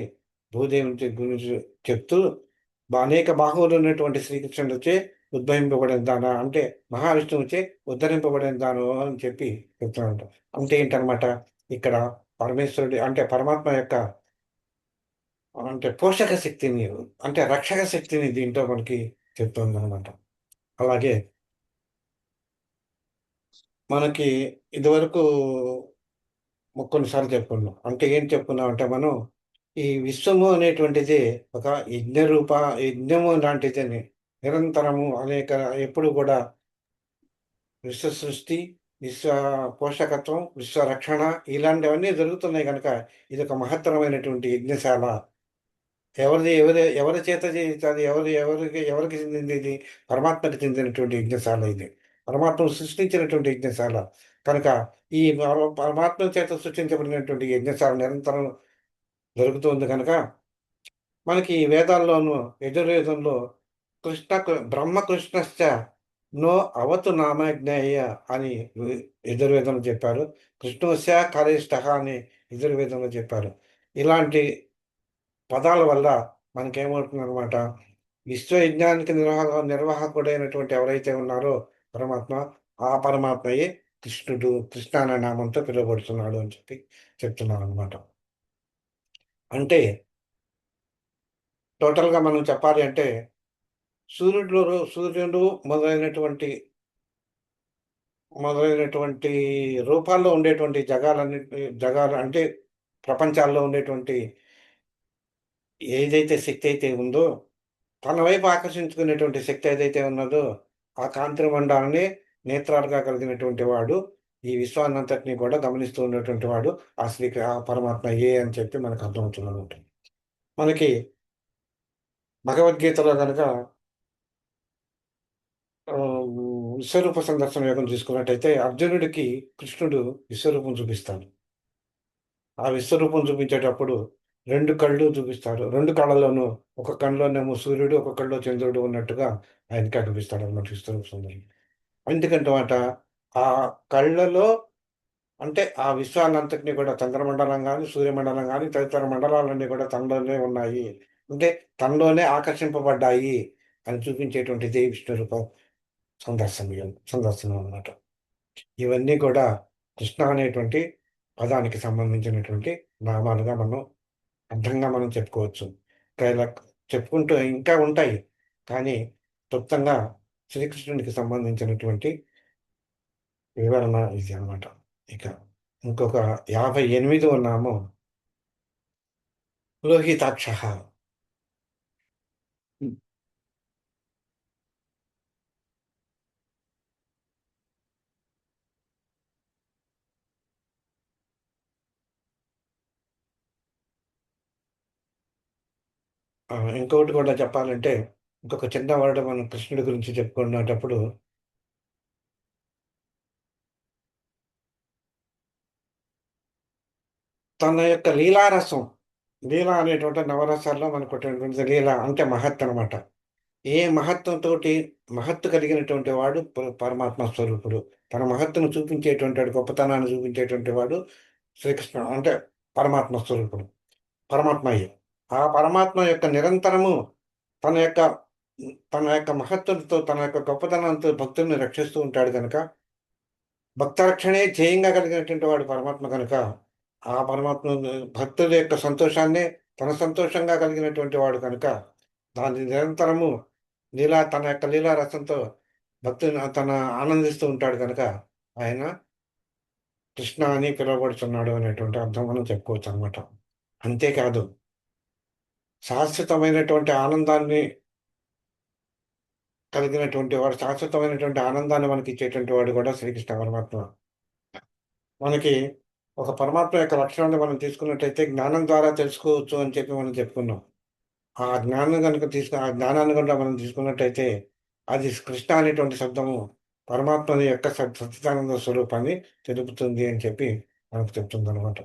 Speaker 1: భూదేవి గురించి చెప్తూ అనేక బాహువులున్నటువంటి శ్రీకృష్ణుడిచే ఉద్భవింపబడిన దాన అంటే మహావిష్ణువుచే ఉద్ధరింపబడిన దాను అని చెప్పి చెప్తున్నాడు. అంటే ఏంటనమాట? ఇక్కడ పరమేశ్వరుడి అంటే పరమాత్మ యొక్క అంటే పోషక శక్తిని అంటే రక్షక శక్తిని దీంట్లో మనకి చెప్తుందనమాట. అలాగే మనకి ఇదివరకు కొన్నిసార్లు చెప్పుకున్నాం. అంటే ఏం చెప్పుకున్నాం అంటే మనం ఈ విశ్వము అనేటువంటిది ఒక యజ్ఞము లాంటిదని. నిరంతరము అనేక ఎప్పుడు కూడా విశ్వ సృష్టి, విశ్వ పోషకత్వం, విశ్వ రక్షణ ఇలాంటివన్నీ జరుగుతున్నాయి గనక ఇదొక మహత్తరమైనటువంటి యజ్ఞశాల. ఎవరి చేత చేయించాలి? ఎవరికి చెందింది ఇది? పరమాత్మకి చెందినటువంటి యజ్ఞశాల ఇది. పరమాత్మను సృష్టించినటువంటి యజ్ఞశాల. కనుక ఈ పరమాత్మ చేత సృష్టించబడినటువంటి యజ్ఞశాల నిరంతరం జరుగుతుంది గనక మనకి ఈ వేదాల్లోనూ యజుర్వేదంలో బ్రహ్మ కృష్ణశ్చ నో అవతు నామజ్ఞేయ అని యజుర్వేదంలో చెప్పారు. కృష్ణస్య కరేష్టః అని యజుర్వేదంలో చెప్పారు. ఇలాంటి పదాల వల్ల మనకేమవుతుందనమాట, విశ్వయజ్ఞానికి నిర్వాహకుడైనటువంటి ఎవరైతే ఉన్నారో పరమాత్మ, ఆ పరమాత్మయే కృష్ణుడు. కృష్ణ అనే నామంతో పిలువబడుతున్నాడు అని చెప్పి చెప్తున్నారనమాట. అంటే టోటల్‌గా మనం చెప్పాలి అంటే సూర్యుడు మొదలైనటువంటి మొదలైనటువంటి రూపాల్లో ఉండేటువంటి జగాలు అంటే ప్రపంచాల్లో ఉండేటువంటి ఏదైతే శక్తి అయితే ఉందో తన వైపు ఆకర్షించుకునేటువంటి శక్తి ఏదైతే ఉన్నదో, ఆ కాంతి మండలాన్ని నేత్రాలుగా కలిగినటువంటి వాడు, ఈ విశ్వాన్నంతటిని కూడా గమనిస్తూ ఉన్నటువంటి వాడు, ఆ పరమాత్మయే అని చెప్పి మనకు అర్థమవుతుందనమాట. మనకి భగవద్గీతలో గనక ఆహ్, విశ్వరూప సందర్శన యోగం చూసుకున్నట్టయితే, అర్జునుడికి కృష్ణుడు విశ్వరూపం చూపిస్తాడు. ఆ విశ్వరూపం చూపించేటప్పుడు 2 కళ్ళు చూపిస్తాడు. 2 కళ్ళలోనూ ఒక కళ్ళలోనేమో సూర్యుడు, ఒక కళ్ళలో చంద్రుడు ఉన్నట్టుగా ఆయనకి అనిపిస్తాడన్నమాట విశ్వరూప సుందరి. ఎందుకంటమాట ఆ కళ్ళలో అంటే ఆ విశ్వాన్నంతటిని కూడా చంద్రమండలం గాని, సూర్యమండలం గాని తదితర మండలాలన్నీ కూడా తనలోనే ఉన్నాయి. అంటే తనలోనే ఆకర్షింపబడ్డాయి అని చూపించేటువంటిది విష్ణు రూప సందర్శనం అన్నమాట. ఇవన్నీ కూడా కృష్ణ అనేటువంటి పదానికి సంబంధించినటువంటి నామాలుగా మనం చెప్పుకోవచ్చు. ఇంకా ఇలా చెప్పుకుంటూ ఇంకా ఉంటాయి. కానీ క్లుప్తంగా శ్రీకృష్ణునికి సంబంధించినటువంటి వివరణ ఇది అన్నమాట. ఇక ఇంకొక 58వ నామం లోహితాక్షః. హ్మ్. ఇంకొకటి కూడా చెప్పాలంటే, ఇంకొక చిన్న వర్డ్ మనం కృష్ణుడి గురించి చెప్పుకునేటప్పుడు, తన యొక్క లీలారసం, లీల అనేటువంటి నవరసాల్లో మనకున్నటువంటిది లీల అంటే మహత్ అనమాట. ఏ మహత్వంతోటి మహత్తు కలిగినటువంటి వాడు పరమాత్మ స్వరూపుడు. తన మహత్తును చూపించేటువంటి వాడు, గొప్పతనాన్ని చూపించేటువంటి వాడు శ్రీకృష్ణ అంటే పరమాత్మ స్వరూపుడు. పరమాత్మయే. ఆ పరమాత్మ యొక్క నిరంతరము తన యొక్క తన యొక్క మహత్తులతో, తన యొక్క గొప్పతనంతో భక్తుల్ని రక్షిస్తూ ఉంటాడు గనక, భక్త రక్షణే ధ్యేయంగా కలిగినటువంటి వాడు పరమాత్మ కనుక, ఆ పరమాత్మ భక్తుల యొక్క సంతోషాన్నే తన సంతోషంగా కలిగినటువంటి వాడు కనుక, దాన్ని నిరంతరము తన యొక్క లీలా రసంతో భక్తుని తన ఆనందిస్తూ ఉంటాడు కనుక, ఆయన కృష్ణ అని పిలువబడుతున్నాడు అనేటువంటి అర్థం మనం చెప్పుకోవచ్చనమాట. అంతేకాదు, శాశ్వతమైనటువంటి ఆనందాన్ని కలిగినటువంటి వాడు, శాశ్వతమైనటువంటి ఆనందాన్ని మనకిచ్చేటువంటి వాడు కూడా శ్రీకృష్ణ పరమాత్మ. మనకి ఒక పరమాత్మ యొక్క లక్షణాన్ని మనం తీసుకున్నట్టయితే జ్ఞానం ద్వారా తెలుసుకోవచ్చు అని చెప్పి మనం చెప్పుకున్నాం. ఆ జ్ఞానాన్ని గనుక మనం తీసుకున్నట్టయితే, అది కృష్ణ అనేటువంటి శబ్దము పరమాత్మని యొక్క సచ్చిదానంద స్వరూపాన్ని తెలుపుతుంది అని చెప్పి మనకు చెప్తుందనమాట.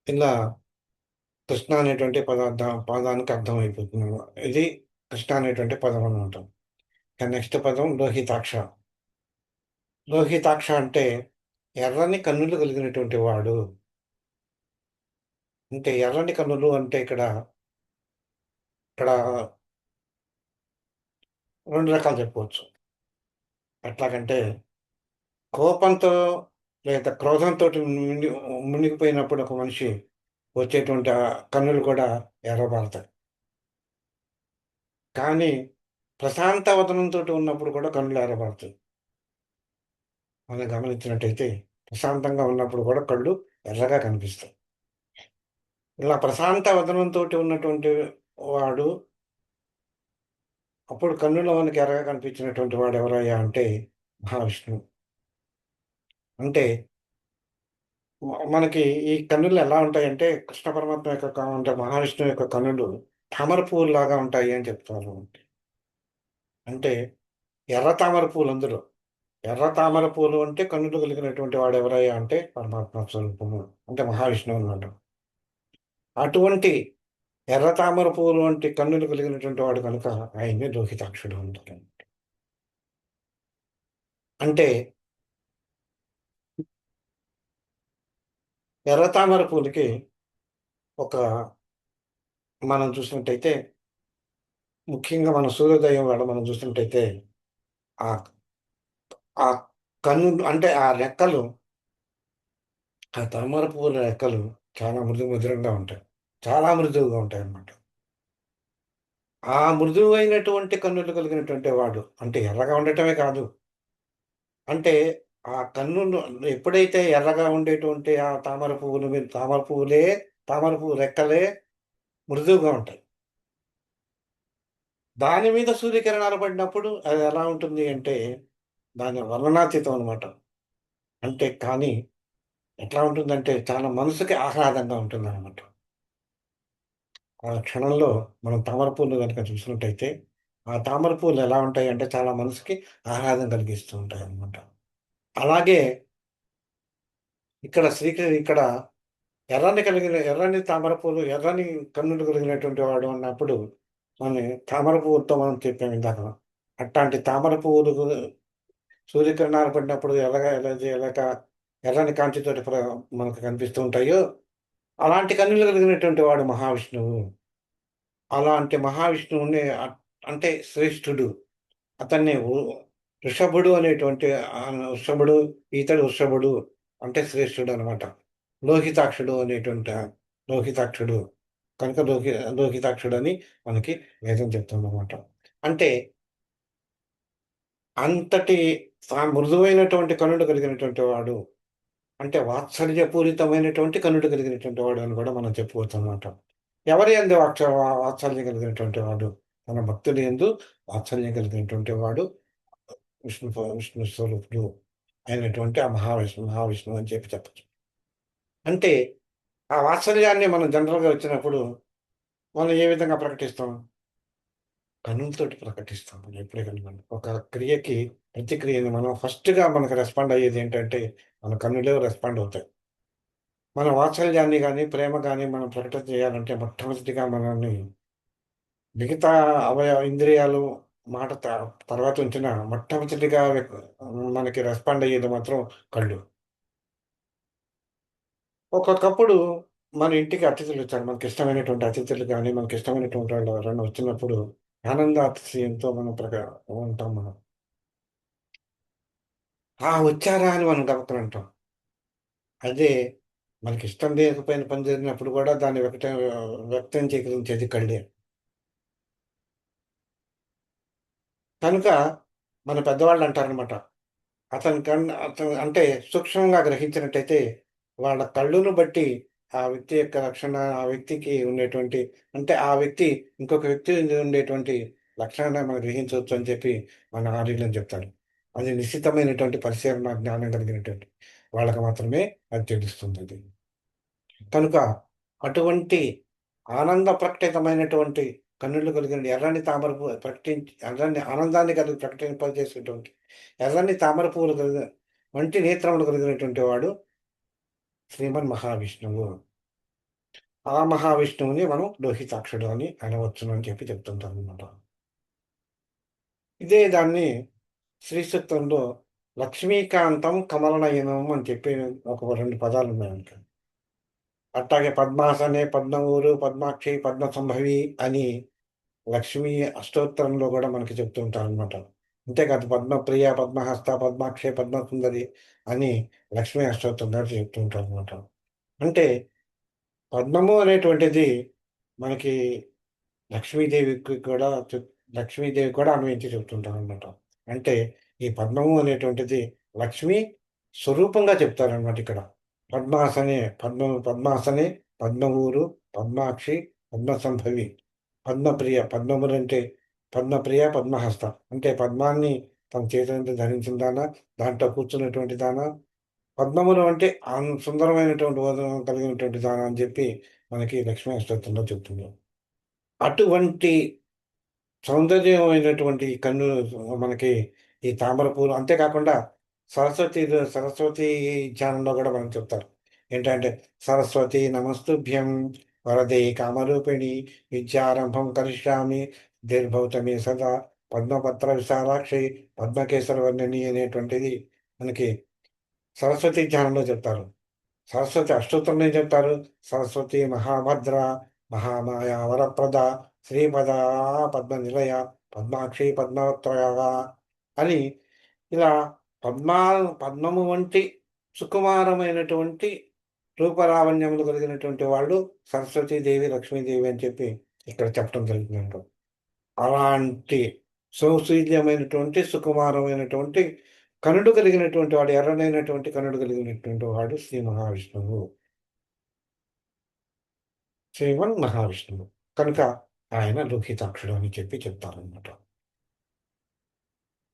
Speaker 1: ఇలా కృష్ణ అనేటువంటి పదానికి అర్థమైపోతుంది. ఇది కృష్ణ అనేటువంటి పదం అనమాట. ఇక నెక్స్ట్ పదం లోహితాక్ష. లోహితాక్ష అంటే ఎర్రని కన్నులు కలిగినటువంటి వాడు. అంటే ఎర్రని కన్నులు అంటే ఇక్కడ 2 రకాలు చెప్పుకోవచ్చు. ఎట్లాగంటే కోపంతో లేదా క్రోధంతోటి మునిగిపోయినప్పుడు ఒక మనిషి వచ్చేటువంటి కన్నులు కూడా ఎర్రబారుతాయి. కానీ ప్రశాంత వదనంతోటి ఉన్నప్పుడు కూడా కన్నులు ఎర్రబారుతాయి. మనం గమనించినట్టయితే ప్రశాంతంగా ఉన్నప్పుడు కూడా కళ్ళు ఎర్రగా కనిపిస్తాయి. ఇలా ప్రశాంత వదనంతోటి ఉన్నటువంటి వాడు, అప్పుడు కన్నులో మనకి ఎర్రగా కనిపించినటువంటి వాడు ఎవరయ్యా అంటే మహావిష్ణువు. అంటే మనకి ఈ కన్నులు ఎలా ఉంటాయంటే కృష్ణ పరమాత్మ యొక్క అంటే మహావిష్ణువు యొక్క కన్నులు తామర పువ్వుల్లాగా ఉంటాయి అని చెప్తారు. అంటే ఎర్ర తామర పూలు అందులో. ఎర్ర తామర పూలు అంటే కన్నులు కలిగినటువంటి వాడు ఎవరయ్యా అంటే పరమాత్మ స్వరూపము. అంటే మహావిష్ణువు అన్నమాట. అటువంటి ఎర్ర తామర పువ్వులు వంటి కన్నులు కలిగినటువంటి వాడు కనుక ఆయన్ని లోహితాక్షుడు అంటారు. అంటే ఎర్ర తామర పూలకి ఒక మనం చూసినట్టయితే, ముఖ్యంగా మన సూర్యోదయం వేళ మనం చూసినట్టయితే, ఆ ఆ కన్నులు అంటే ఆ రెక్కలు, ఆ తామర పువ్వుల రెక్కలు చాలా మృదురంగా ఉంటాయి. చాలా మృదువుగా ఉంటాయన్నమాట. ఆ మృదువైనటువంటి కన్నులు కలిగినటువంటి వాడు అంటే ఎర్రగా ఉండటమే కాదు. అంటే ఆ కన్నులు ఎప్పుడైతే ఎర్రగా ఉండేటువంటి ఆ తామర పువ్వు రెక్కలే మృదువుగా ఉంటాయి. దాని మీద సూర్యకిరణాలు పడినప్పుడు అది ఎలా ఉంటుంది అంటే, దాని వర్ణనాతీతం అనమాట. అంటే కానీ ఎట్లా ఉంటుందంటే, చాలా మనసుకి ఆహ్లాదంగా ఉంటుందనమాట. ఆ క్షణంలో మనం తామర పూలు గనుక చూసినట్టయితే, ఆ తామర పూలు ఎలా ఉంటాయంటే, చాలా మనసుకి ఆహ్లాదం కలిగిస్తూ ఉంటాయన్నమాట. అలాగే ఇక్కడ ఎర్రని తామర పూలు, ఎర్రని కన్నులు కలిగినటువంటి వాడు అన్నప్పుడు, మన తామర పువ్వులతో మనం చెప్పాం ఇందాక. అట్టాంటి తామర పువ్వులు సూర్యకిరణాలు పడినప్పుడు ఎలాగ ఎర్రని కాంతితోటి మనకు కనిపిస్తూ ఉంటాయో, అలాంటి కన్నులు కలిగినటువంటి వాడు మహావిష్ణువు. అలాంటి మహావిష్ణువుని అంటే శ్రేష్ఠుడు. అతన్ని వృషభుడు అనేటువంటి వృషభుడు, ఈతడు వృషభుడు అంటే శ్రేష్ఠుడు అనమాట. లోహితాక్షుడు అనేటువంటి లోహితాక్షుడు. కనుక లోహితాక్షుడని మనకి వేదం చెప్తుందనమాట. అంటే అంతటి మృదువైనటువంటి కనుడు కలిగినటువంటి వాడు. అంటే వాత్సల్యపూరితమైనటువంటి కనుడు కలిగినటువంటి వాడు అని కూడా మనం చెప్పుకోవచ్చనమాట. ఎవరి యందు వాత్సల్యం కలిగినటువంటి వాడు? తన భక్తుని యందు వాత్సల్యం కలిగినటువంటి వాడు విష్ణు స్వరూపుడు అయినటువంటి ఆ మహావిష్ణువు అని చెప్పి చెప్పొచ్చు. అంటే ఆ వాత్సల్యాన్ని మనం జనరల్‌గా వచ్చినప్పుడు మనం ఏ విధంగా ప్రకటిస్తాం? కన్నులతోటి ప్రకటిస్తాం మనం ఎప్పుడే గాని మనం. ఒక క్రియకి ప్రతిక్రియని మనం ఫస్ట్‌గా మనకు రెస్పాండ్ అయ్యేదేంటంటే, మన కన్నులే రెస్పాండ్ అవుతాయి. మన వాత్సల్యాన్ని గాని, ప్రేమ గాని మనం ప్రకటన చేయాలంటే మొట్టమొదటిగా మనల్ని మిగతా ఇంద్రియాలు మాట తర్వాత ఉంచినా మొట్టమొదటిగా మనకి రెస్పాండ్ అయ్యేది మాత్రం కళ్ళు. ఒక్కొక్కప్పుడు మన ఇంటికి అతిథులొచ్చారు. మనకిష్టమైనటువంటి అతిథులు గాని, మనకిష్టమైనటువంటి వాళ్ళు ఎవరైనా వచ్చినప్పుడు ఆనందాతిశయంతో మనం ఉంటాం మనం. ఆ! వచ్చారా అని మనం గబుక్కన అంటాం. అదే మనకిష్టం లేకపోయిన పని జరిగినప్పుడు గూడా దాన్ని వ్యక్తం చేయగలిగించేది కళ్ళే. కనుక మన పెద్దవాళ్ళంటారనమాట. అతను అంటే సూక్ష్మంగా గ్రహించినట్టయితే వాళ్ళ కళ్ళును బట్టి ఆ వ్యక్తి యొక్క లక్షణ, ఆ వ్యక్తికి ఉండేటువంటి అంటే ఆ వ్యక్తి ఇంకొక వ్యక్తి ఉండేటువంటి లక్షణాన్ని మనం గ్రహించవచ్చు అని చెప్పి మన ఆర్యులను చెప్తారు. అది నిశ్చితమైనటువంటి పరిశీలన జ్ఞానం కలిగినటువంటి వాళ్ళకి మాత్రమే అది తెలుస్తుందది. కనుక అటువంటి ఆనంద ప్రకటితమైనటువంటి కన్నులు కలిగిన ఎర్రని తామర పువ్వు ఎర్రని ఆనందాన్ని కలిగి ప్రకటింపజేసేటువంటి ఎర్రని తామర పువ్వులు కలిగిన వంటి నేత్రములు కలిగినటువంటి వాడు శ్రీమన్ మహావిష్ణువు. ఆ మహావిష్ణువుని మనం లోహితాక్షుడు అని అనవచ్చును అని చెప్పి చెప్తుంటారనమాట. ఇదే దాన్ని శ్రీ సూక్తంలో లక్ష్మీకాంతం కమలనయనం అని చెప్పి ఒక 2 పదాలున్నాయంట. అట్టాగే పద్మాసనే పద్మవూరు పద్మాక్షి పద్మసంభవి అని లక్ష్మీ అష్టోత్తరంలో గూడా మనకి చెప్తూ ఉంటారనమాట. అంతేకాదు పద్మప్రియ, పద్మహస్త, పద్మాక్షి, పద్మసుందరి అని లక్ష్మీ అష్టోత్తరం గారు చెప్తూ ఉంటారనమాట. అంటే పద్మము అనేటువంటిది మనకి లక్ష్మీదేవికి కూడా లక్ష్మీదేవి కూడా అన్వయించి చెప్తుంటారనమాట. అంటే ఈ పద్మము అనేటువంటిది లక్ష్మీ స్వరూపంగా చెప్తారనమాట ఇక్కడ. పద్మాసనే, పద్మవూరు, పద్మాక్షి, పద్మసంభవి. పద్మప్రియ. పద్మములంటే పద్మప్రియ, పద్మహస్త. అంటే పద్మాన్ని తన చేతులందు ధరించిన దాన, దాంట్లో కూర్చున్నటువంటి దాన, పద్మములు అంటే సుందరమైనటువంటి వదనం కలిగినటువంటి దాన అని చెప్పి మనకి లక్ష్మీ అష్టోత్తరంలో చెప్తుంది. అటువంటి సౌందర్యమైనటువంటి కన్నులు మనకి ఈ తామర పూలు అంతే కాకుండా సరస్వతి ధ్యానంలో గూడా మనకు చెప్తారు. ఏంటంటే, "సరస్వతి నమస్తుభ్యం వరదే కామరూపిణి విద్యారంభం కరిష్యామి ద్విర్భవతు మే సదా పద్మపత్ర విశాలాక్షి పద్మకేసరవర్ణిని" అనేటువంటిది మనకి సరస్వతి ధ్యానంలో చెప్తారు. సరస్వతి అష్టోత్తరంలో ఏం చెప్తారు? సరస్వతి మహాభద్ర, మహామాయా వరప్రద, శ్రీపదా పద్మనిలయ, పద్మాక్షి పద్మత్రయగా అని ఇలా పద్మా పద్మము వంటి సుకుమారమైనటువంటి రూపలావణ్యములు కలిగినటువంటి వాళ్ళు సరస్వతీదేవి, లక్ష్మీదేవి అని చెప్పి ఇక్కడ చెప్పడం జరుగుతుందంట. అలాంటి సౌశీల్యమైనటువంటి, సుకుమారమైనటువంటి కనుడు కలిగినటువంటి వాడు, ఎర్రనైనటువంటి కనుడు కలిగినటువంటి వాడు శ్రీ మహావిష్ణువు. శ్రీమన్ మహావిష్ణువు. కనుక ఆయన లోహితాక్షుడు అని చెప్పి చెప్తారనమాట.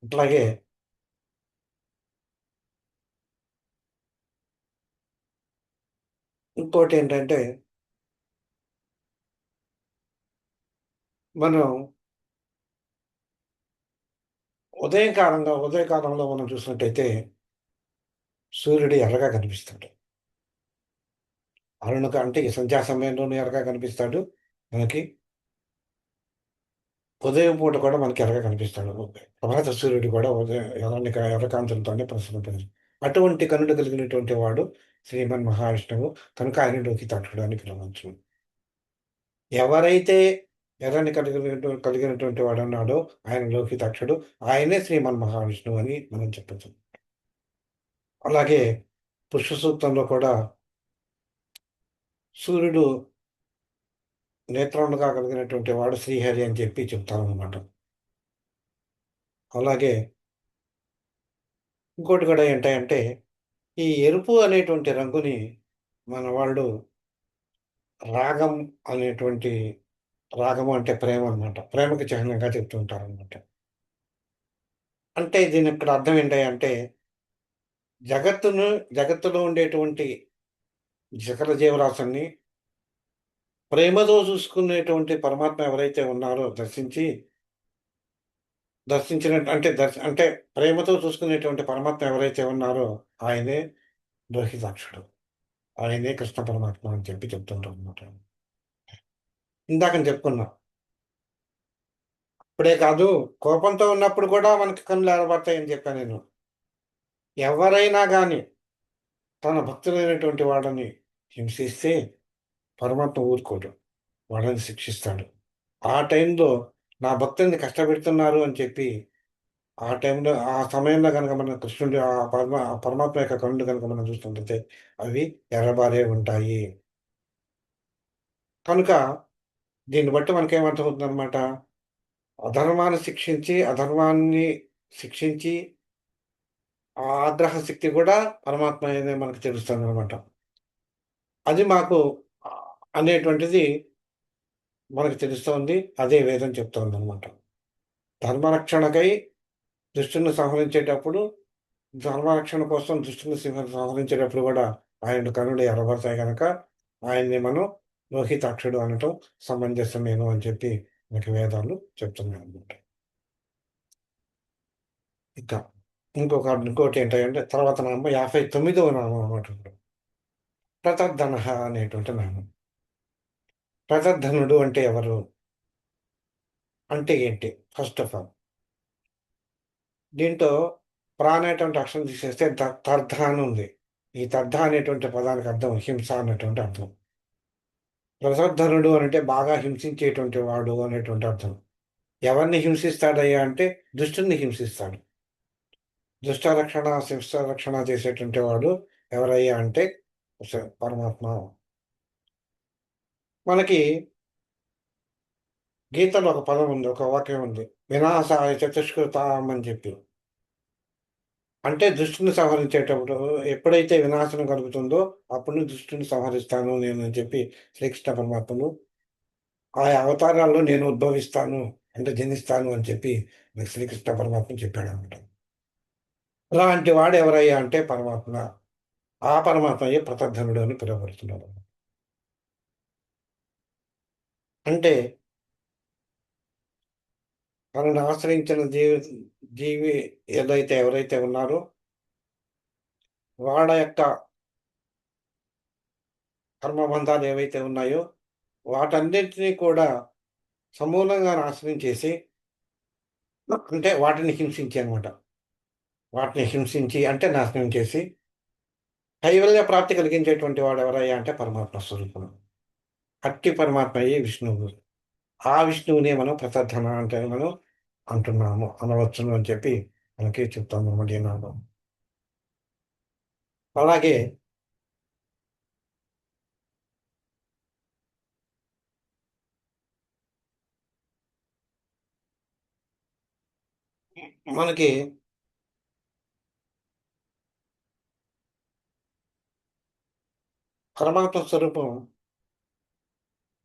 Speaker 1: అట్లాగే ఇంకోటేంటంటే, మనం ఉదయకాలంలో మనం చూసినట్టయితే సూర్యుడు ఎర్రగా కనిపిస్తాడు. అంటే ఈ సంధ్యా సమయంలోనూ ఎర్రగా కనిపిస్తాడు. మనకి ఉదయం పూట కూడా మనకి ఎర్రగా కనిపిస్తాడు. ప్రభాత సూర్యుడు కూడా ఉదయం ఎర్రకాంతులతోనే ప్రసరిల్లుతాడు. అటువంటి కనుడు కలిగినటువంటి వాడు శ్రీమన్ మహావిష్ణువు. కనుక ఆయన లోహితాక్షుడు అని పిలవచ్చు. ఎవరైతే ఎర్రని కలిగినటువంటి వాడున్నాడో ఆయన లోహితాక్షుడు. ఆయనే శ్రీమన్ మహావిష్ణువు అని మనం చెప్పొచ్చు. అలాగే పురుష సూక్తంలో కూడా సూర్యుడు నేత్రములుగా కలిగినటువంటి వాడు శ్రీహరి అని చెప్పి చెప్తారనమాట. అలాగే ఇంకోటి కూడా ఏంటంటే, ఈ ఎరుపు అనేటువంటి రంగుని మన వాళ్ళు రాగం అనేటువంటి రాగము అంటే ప్రేమనమాట. ప్రేమకి చిహ్నంగా చెప్తూ ఉంటారనమాట. అంటే దీనిక్కడ అర్థం ఏంటి అంటే, జగత్తును జగత్తులో ఉండేటువంటి సకల జీవరాశుల్ని ప్రేమతో చూసుకునేటువంటి పరమాత్మ ఎవరైతే ఉన్నారో అంటే ప్రేమతో చూసుకునేటువంటి పరమాత్మ ఎవరైతే ఉన్నారో ఆయనే లోహితాక్షుడు. ఆయనే కృష్ణ పరమాత్మ అని చెప్పి చెప్తుంటాం అనమాట. ఇందాకని చెప్పుకున్నా. ఇప్పుడే కాదు, కోపంతో ఉన్నప్పుడు కూడా మనకి కళ్ళు ఎర్రబడతాయని చెప్పా నేను. ఎవరైనా గాని తన భక్తులైనటువంటి వాడిని హింసిస్తే పరమాత్మ ఊరుకోడు. వాళ్ళని శిక్షిస్తాడు. ఆ టైంలో నా భక్తుల్ని కష్టపెడుతున్నారు అని చెప్పి, ఆ సమయంలో గనక మనం కృష్ణుడి ఆ పరమాత్మ యొక్క కళ్ళు గనక మనం చూస్తుంటే అవి ఎర్రబారే ఉంటాయి. కనుక దీన్ని బట్టి మనకేమర్థమవుతుందనమాట? అధర్మాన్ని శిక్షించి ఆ ఆగ్రహ శక్తి కూడా పరమాత్మ అనేది మనకు తెలుస్తుందనమాట. అది మాకు అనేటువంటిది మనకు తెలుస్తోంది. అదే వేదం చెప్తోందనమాట. ధర్మరక్షణకై దుష్టుని సంహరించేటప్పుడు ధర్మరక్షణ కోసం దుష్టుని సంహరించేటప్పుడు కూడా ఆయన కనులు ఎర్రబడతాయి గనక ఆయన్ని మనం లోహితాక్షుడు అనటం సమంజసమేను అని చెప్పి మనకి వేదాలు చెప్తున్నాయన్నమాట. ఇంకా ఇంకోటి ఏంటంటే తర్వాత నామం 59వ నామం అన్నమాట ఇప్పుడు. ప్రతర్ధనః అనేటువంటి నామం. ప్రతర్ధనుడు అంటే ఎవరు? అంటే ఏంటి? ఫస్ట్ ఆఫ్ ఆల్ దీంట్లో అనేటువంటి అక్షరం తీసేస్తే తర్ధ అని ఉంది. ఈ తర్ధ అనేటువంటి పదానికి అర్థం హింస అన్నటువంటి అర్థం. ప్రసద్ధనుడు అంటే బాగా హింసించేటువంటి వాడు అనేటువంటి అర్థం. ఎవరిని హింసిస్తాడయ్యా అంటే దుష్టుని హింసిస్తాడు. శిష్ట రక్షణ చేసేటువంటి వాడు ఎవరయ్యా అంటే పరమాత్మ. మనకి గీతలో ఒక పదం ఉంది, ఒక వాక్యం ఉంది. వినాశాయ చతుష్కృతాం అని చెప్పి. అంటే దుష్టుని సంహరించేటప్పుడు ఎప్పుడైతే వినాశనం కలుగుతుందో అప్పుడు దుష్టుని సంహరిస్తాను నేను అని చెప్పి శ్రీకృష్ణ పరమాత్మను ఆయా అవతారాల్లో నేను ఉద్భవిస్తాను అంటే జనిస్తాను అని చెప్పి శ్రీకృష్ణ పరమాత్మ చెప్పాడు అనమాట. అలాంటి వాడు ఎవరయ్యా అంటే పరమాత్మ. ఆ పరమాత్మయే ప్రతర్ధనుడు అని పిలువబడుతున్నాడు. అంటే తనను ఆశ్రయించిన జీవి ఎవరైతే ఉన్నారో వాళ్ళ యొక్క కర్మబంధాలు ఏవైతే ఉన్నాయో వాటన్నిటినీ కూడా సమూలంగా నాశనం చేసి అంటే వాటిని హింసించి అనమాట. వాటిని హింసించి అంటే నాశనం చేసి కైవల్య ప్రాప్తి కలిగించేటువంటి వాడు ఎవరయ్యా అంటే పరమాత్మ స్వరూపుడు. అట్టి పరమాత్మయే విష్ణువు. ఆ విష్ణువునే మనం ప్రతర్ధన అంటే మనం అనవచ్చును అని చెప్పి మనకి చెప్తామన్నమాట ఈ నామం. అలాగే మనకి పరమాత్మ స్వరూపం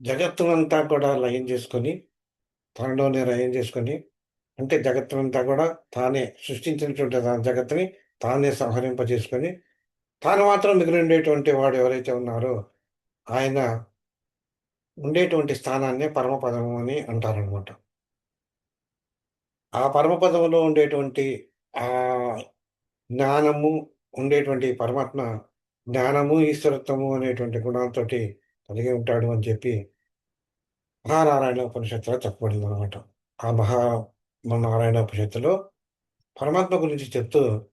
Speaker 1: జగత్తునంతా కూడా లయం చేసుకొని, తనలోనే లయం చేసుకొని, అంటే జగత్తునంతా కూడా తానే సృష్టించినటువంటి జగత్తుని తానే సంహరింపజేసుకొని, తాను మాత్రం మిగిలి ఉండేటువంటి వాడు ఎవరైతే ఉన్నారో, ఆయన ఉండేటువంటి స్థానాన్నే పరమపదము అని అంటారనమాట. ఆ పరమపదములో ఉండేటువంటి ఆహ్, జ్ఞానము ఉండేటువంటి పరమాత్మ జ్ఞానము, ఈశ్వరత్వము అనేటువంటి గుణాలతోటి కలిగి ఉంటాడు అని చెప్పి మహానారాయణ ఉపనిషత్తులో చెప్పబడిందనమాట. ఆ నారాయణ ఉపనిషత్తులో పరమాత్మ గురించి చెప్తూ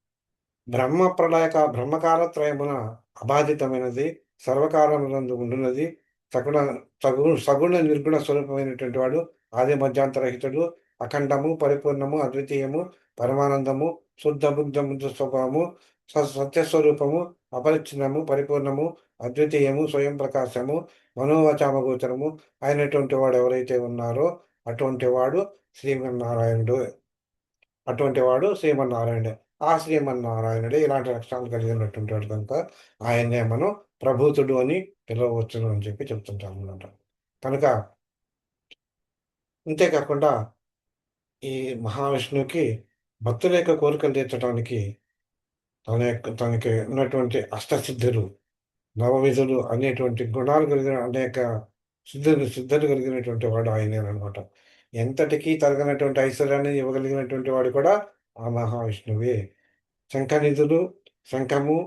Speaker 1: బ్రహ్మకాలత్రయమున అబాధితమైనది, సర్వకాలమునందు ఉండునది, సగుణ సగుణ నిర్గుణ స్వరూపమైనటువంటి వాడు, ఆది మధ్యాంతరహితుడు, అఖండము, పరిపూర్ణము, అద్వితీయము, పరమానందము, శుద్ధ బుద్ధ బుద్ధ స్వభావము, సత్యస్వరూపము, అపరిచ్ఛిన్నము, పరిపూర్ణము, అద్వితీయము, స్వయం ప్రకాశము, మనోవాచామగోచరము అయినటువంటి వాడు ఎవరైతే ఉన్నారో అటువంటి వాడు శ్రీమన్నారాయణుడు. అటువంటి వాడు శ్రీమన్నారాయణుడే. ఆ శ్రీమన్నారాయణుడే ఇలాంటి లక్షణాలు కలిగినటువంటి వాడు కనుక ఆయన్నే మనం ప్రభూతుడు అని పిలవవచ్చును అని చెప్పి చెప్తుంటామన్నమాట. కనుక ఇంతే కాకుండా ఈ మహావిష్ణువుకి భక్తుల యొక్క కోరికలు తీర్చడానికి తనకి ఉన్నటువంటి అష్టసిద్ధులు నవవిధులు అనేటువంటి గుణాలు కలిగిన అనేక సిద్ధులు కలిగినటువంటి వాడు ఆయనేనమాట. ఎంతటికీ తరగనటువంటి ఐశ్వర్యాన్ని ఇవ్వగలిగినటువంటి వాడు కూడా ఆ మహావిష్ణువే. శంఖనిధులు, శంఖము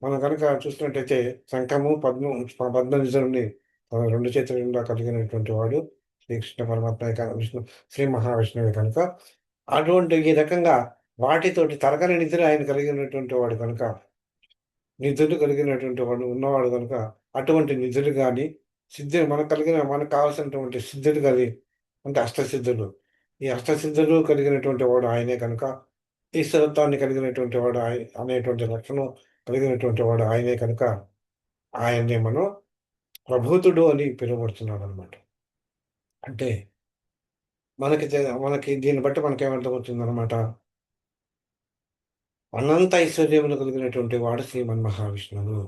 Speaker 1: మనం కనుక చూసినట్టయితే శంఖము, పద్మనిధులని తన 2 చేతుల నిండా కలిగినటువంటి వాడు శ్రీకృష్ణ పరమాత్మే విష్ణు శ్రీ మహావిష్ణువే కనుక, అటువంటి ఈ రకంగా వాటితోటి తరగని నిధులు ఆయన కలిగినటువంటి వాడు కనుక, నిధులు కలిగినటువంటి వాడు ఉన్నవాడు కనుక, అటువంటి నిధులు గాని, మనకు కావాల్సినటువంటి సిద్ధులు అంటే అష్టసిద్ధులు. ఈ అష్టసిద్ధులు కలిగినటువంటి వాడు ఆయనే కనుక, ఈశ్వరత్వాన్ని కలిగినటువంటి వాడు అనేటువంటి లక్షణం కలిగినటువంటి వాడు ఆయనే కనుక, ఆయన్ని మనం ప్రభూతుడు అని పిలువబడుతున్నాడనమాట. అంటే మనకి దీన్ని బట్టి మనకేమర్థమవుతుందనమాట, అనంత ఐశ్వర్యములు కలిగినటువంటి వాడు శ్రీమన్ మహావిష్ణువు.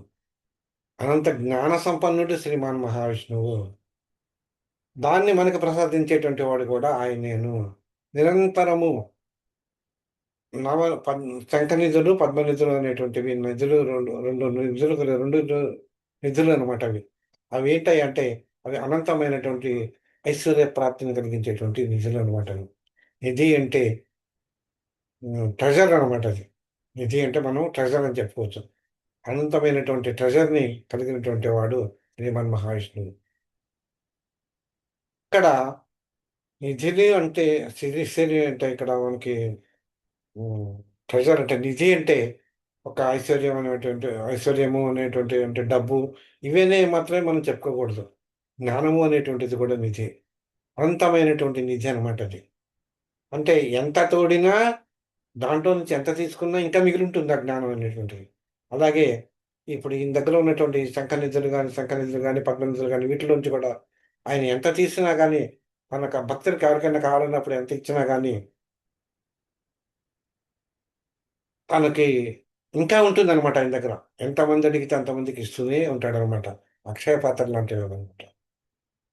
Speaker 1: అనంత జ్ఞాన సంపన్నుడు శ్రీమాన్ మహావిష్ణువు. దాన్ని మనకు ప్రసాదించేటువంటి వాడు కూడా ఆయనేను. నిరంతరము నవ పద్ శంఖనిధులు, పద్మనిధులు అనేటువంటివి నిధులు 2 నిధులు అనమాట అవి. అవేంటంటే అవి అనంతమైనటువంటి ఐశ్వర్య ప్రాప్తిని కలిగించేటువంటి నిధులు అనమాట అవి. నిధి అంటే ట్రెజర్ అనమాట అది. నిధి అంటే మనం ట్రెజర్ అని చెప్పుకోవచ్చు. అనంతమైనటువంటి ట్రెజర్‌ని కలిగినటువంటి వాడు శ్రీమన్ మహావిష్ణువు. ఇక్కడ నిధిని అంటే సిరి అంటే ఇక్కడ మనకి హ్మ్. ట్రెజర్ అంటే నిధి అంటే ఒక ఐశ్వర్యము అనేటువంటి అంటే డబ్బు ఇవన్నీ మాత్రమే మనం చెప్పుకోకూడదు. జ్ఞానము అనేటువంటిది కూడా నిధి. అనంతమైనటువంటి నిధి అనమాట అది. అంటే ఎంత తోడినా దాంట్లో నుంచి ఎంత తీసుకున్నా ఇంకా మిగిలుంటుంది ఆ జ్ఞానం అనేటువంటిది. అలాగే ఇప్పుడు ఈయన దగ్గర ఉన్నటువంటి శంఖనిధులు గాని, పద్మనిధులు గాని వీటిలోంచి కూడా ఆయన ఎంత తీసినా గాని మనకు ఆ భక్తులకి ఎవరికైనా కావాలన్నప్పుడు ఎంత ఇచ్చినా గాని తనకి ఇంకా ఉంటుందనమాట ఆయన దగ్గర. ఎంతమంది అడిగితే అంతమందికి ఇస్తూనే ఉంటాడనమాట. అక్షయ పాత్ర లాంటివనమాట.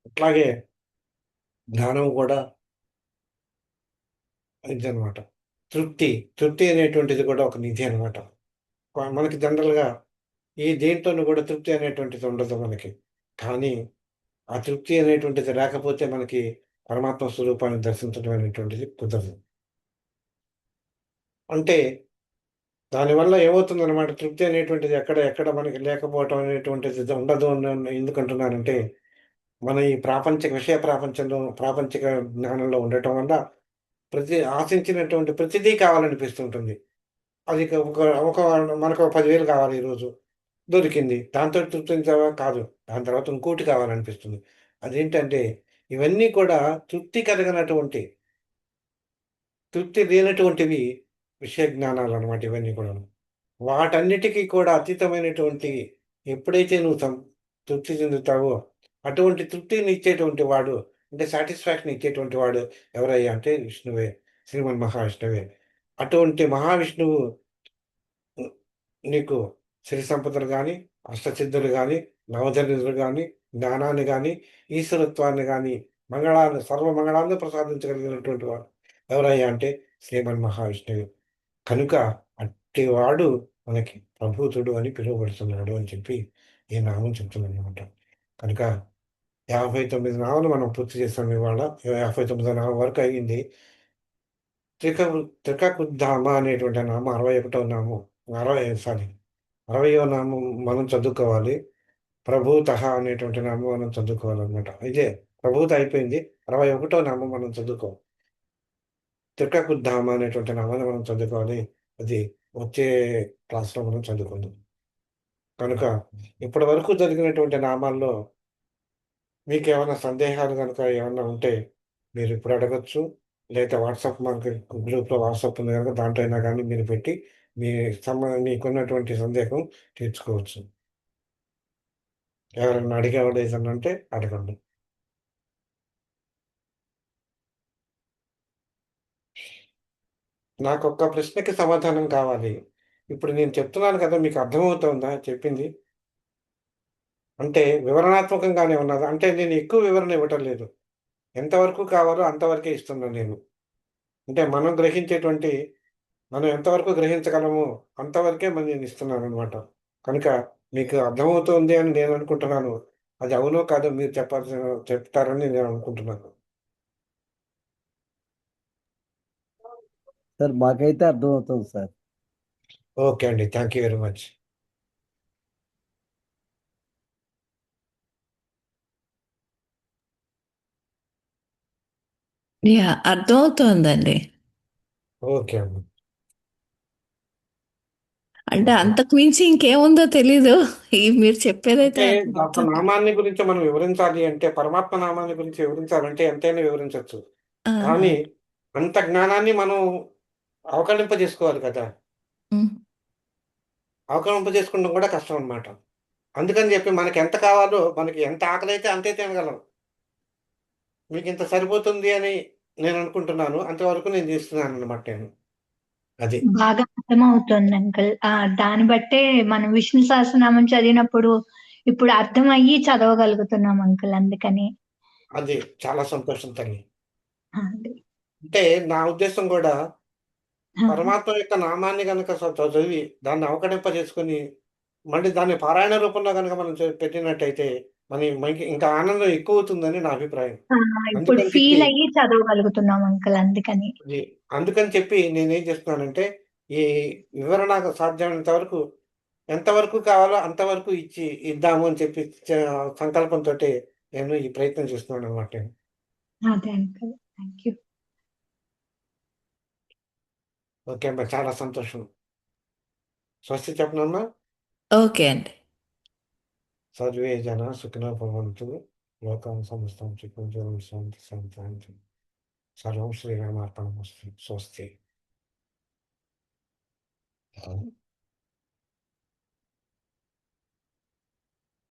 Speaker 1: అట్లాగే జ్ఞానం కూడా ఇదనమాట. తృప్తి. తృప్తి అనేటువంటిది కూడా ఒక నిధి అనమాట. మనకి జనరల్‌గా ఈ దేంట్లోనూ కూడా తృప్తి అనేటువంటిది ఉండదు మనకి. కానీ ఆ తృప్తి అనేటువంటిది రాకపోతే మనకి పరమాత్మ స్వరూపాన్ని దర్శించడం అనేటువంటిది కుదరదు. అంటే దానివల్ల ఏమవుతుందనమాట తృప్తి అనేటువంటిది ఎక్కడ మనకి లేకపోవటం అనేటువంటిది ఉండదు ఎందుకంటున్నానంటే, మన ఈ ప్రాపంచిక జ్ఞానంలో ఉండటం వల్ల ఆశించినటువంటి ప్రతిదీ కావాలనిపిస్తుంటుంది. అది క ఒక ఒక మనకు 10,000 కావాలి ఈరోజు. దొరికింది. దాంతోటి తృప్తించావా? కాదు. దాని తర్వాత ఇంకోటి కావాలనిపిస్తుంది. అదేంటంటే ఇవన్నీ కూడా తృప్తి కలగనటువంటి, తృప్తి లేనటువంటివి విషయ జ్ఞానాలనమాట ఇవన్నీ కూడాను. వాటన్నిటికి కూడా అతీతమైనటువంటి ఎప్పుడైతే నువ్వు తృప్తి చెందుతావో, అటువంటి తృప్తిని ఇచ్చేటువంటి వాడు అంటే సాటిస్ఫాక్షన్ ఇచ్చేటువంటి వాడు ఎవరయ్యా అంటే విష్ణువే. శ్రీమన్ మహావిష్ణువే. అటువంటి మహావిష్ణువు హ్మ్. నీకు సిరి సంపదలు గాని, అష్టసిద్ధులు గాని, నవజనితులు గాని, జ్ఞానాన్ని గాని, ఈశ్వరత్వాన్ని గాని, సర్వ మంగళాలను ప్రసాదించగలిగినటువంటి వాడు ఎవరయ్యా అంటే శ్రీమన్ మహావిష్ణువే. కనుక అట్టివాడు మనకి ప్రభూతుడు అని పిలువబడుతున్నాడు అని చెప్పి ఈ నామం చెప్తుందనమాట. కనుక 59 నామాలు మనం పూర్తి చేసాం ఇవాళ. 59వ నామం వరకు అయింది. త్రికకుధామ అనేటువంటి నామం 61వ నామం. 60వ నామం మనం చదువుకోవాలి. ప్రభూతః అనేటువంటి నామం మనం చదువుకోవాలనమాట. అయితే ప్రభూత అయిపోయింది. 61వ నామం మనం చదువుకోవాలి. త్రికకుధామ అనేటువంటి నామాన్ని మనం చదువుకోవాలి. అది వచ్చే క్లాస్‌లో మనం చదువుకుందాం. కనుక ఇప్పటి వరకు జరిగినటువంటి నామాల్లో మీకేమన్నా సందేహాలు గనుక ఏమన్నా ఉంటే మీరిప్పుడు అడగొచ్చు. లేదా మనకి గ్రూప్‌లో వాట్సాప్ ఉంది గనుక దాంట్లో అయినా గానీ మీరు పెట్టి మీ మీకున్నటువంటి సందేహం తీర్చుకోవచ్చు. ఎవరన్నా అడిగేవాళ్ళు ఏదన్నా ఉంటే అడగండి. నాకొక్క ప్రశ్నకి సమాధానం కావాలి. ఇప్పుడు నేను చెప్తున్నాను కదా! మీకు అర్థమవుతోందా చెప్పింది? అంటే వివరణాత్మకంగానే ఉన్నదా? అంటే నేను ఎక్కువ వివరణ ఇవ్వటం లేదు. ఎంతవరకు కావాలో అంతవరకే ఇస్తున్నాను నేను. అంటే మనం ఎంతవరకు గ్రహించగలమో అంతవరకే నేనిస్తున్నాననమాట. కనుక మీకు అర్థమవుతోంది అని నేను అనుకుంటున్నాను. అది అవునో కాదో మీరు చెప్తారని నేను అనుకుంటున్నాను.
Speaker 2: సార్ మాకైతే అర్థమవుతుంది సార్.
Speaker 1: ఓకే అండి. Thank you very much.
Speaker 3: Yeah అర్థమవుతోందండి.
Speaker 1: ఓకే అండి.
Speaker 3: అంటే
Speaker 1: ఓకే.
Speaker 3: అంతకు మించి ఇంకేముందో తెలీదు. మీరు చెప్పేదైతే
Speaker 1: అంటే ఒక
Speaker 3: అర్థమవుతుంది.
Speaker 1: నామాన్ని గురించి మనం వివరించాలి అంటే, పరమాత్మ నామాన్ని గురించి వివరించాలంటే ఎంతైనా వివరించొచ్చు.
Speaker 3: ఆహా!
Speaker 1: కానీ అంత జ్ఞానాన్ని మనం అవకళింపజేసుకోవాలి కదా!
Speaker 3: హ్మ్.
Speaker 1: అవకళింపజేసుకోవడం కూడా కష్టం అన్నమాట. అందుకని చెప్పి మనకెంత కావాలో, మనకి ఎంత ఆకలైతే అంతే తినగలం. మీకింత సరిపోతుంది అని నేననుకుంటున్నాను. అంతవరకు నేను చేస్తున్నానన్నమాట నేను. అది.
Speaker 4: బాగా అర్థమవుతోంది అంకుల్. దాన్ని బట్టే మనం విష్ణు సహస్రనామం చదివినప్పుడు ఇప్పుడు అర్థమయ్యి చదవగలుగుతున్నాం అంకుల్ అందుకని.
Speaker 1: అది చాలా సంతోషం తల్లి.
Speaker 4: అండి.
Speaker 1: అంటే నా ఉద్దేశ్యం గూడా
Speaker 4: ఆ!
Speaker 1: పరమాత్మ యొక్క నామాన్ని గనక చదివి దాన్ని అవకడింపజేసుకొని, మళ్ళీ దాన్ని పారాయణ రూపంలో గనక మనం పెట్టినట్టయితే, మనకి ఇంకా ఆనందం ఎక్కువవుతుందని నా అభిప్రాయం.
Speaker 4: ఆ! ఇప్పుడు
Speaker 1: అందుకని చెప్పి
Speaker 4: ఫీల్ అయ్యి చదవగలుగుతున్నాం అంకుల్ అందుకని.
Speaker 1: ఇది అందుకని చెప్పి నేనేం చేస్తున్నానంటే, ఈ వివరణ సాధ్యమైనంత వరకు ఎంతవరకు కావాలో అంతవరకు ఇద్దాము అని చెప్పి సంకల్పంతోటి నేను ఈ ప్రయత్నం చేస్తున్నాననమాట నేను.
Speaker 4: అదే అంకుల్. Thank you.
Speaker 1: ఓకే అమ్మా! చాలా సంతోషం. స్వస్తి చెప్పనమ్మా?
Speaker 3: ఓకే అండి.
Speaker 1: సర్వే జనా సుఖినో భవంతు. లోకం సమస్తం సుఖినో శాంతి శాంతి. సర్వం శ్రీరామార్పణమస్తు. స్వస్తి.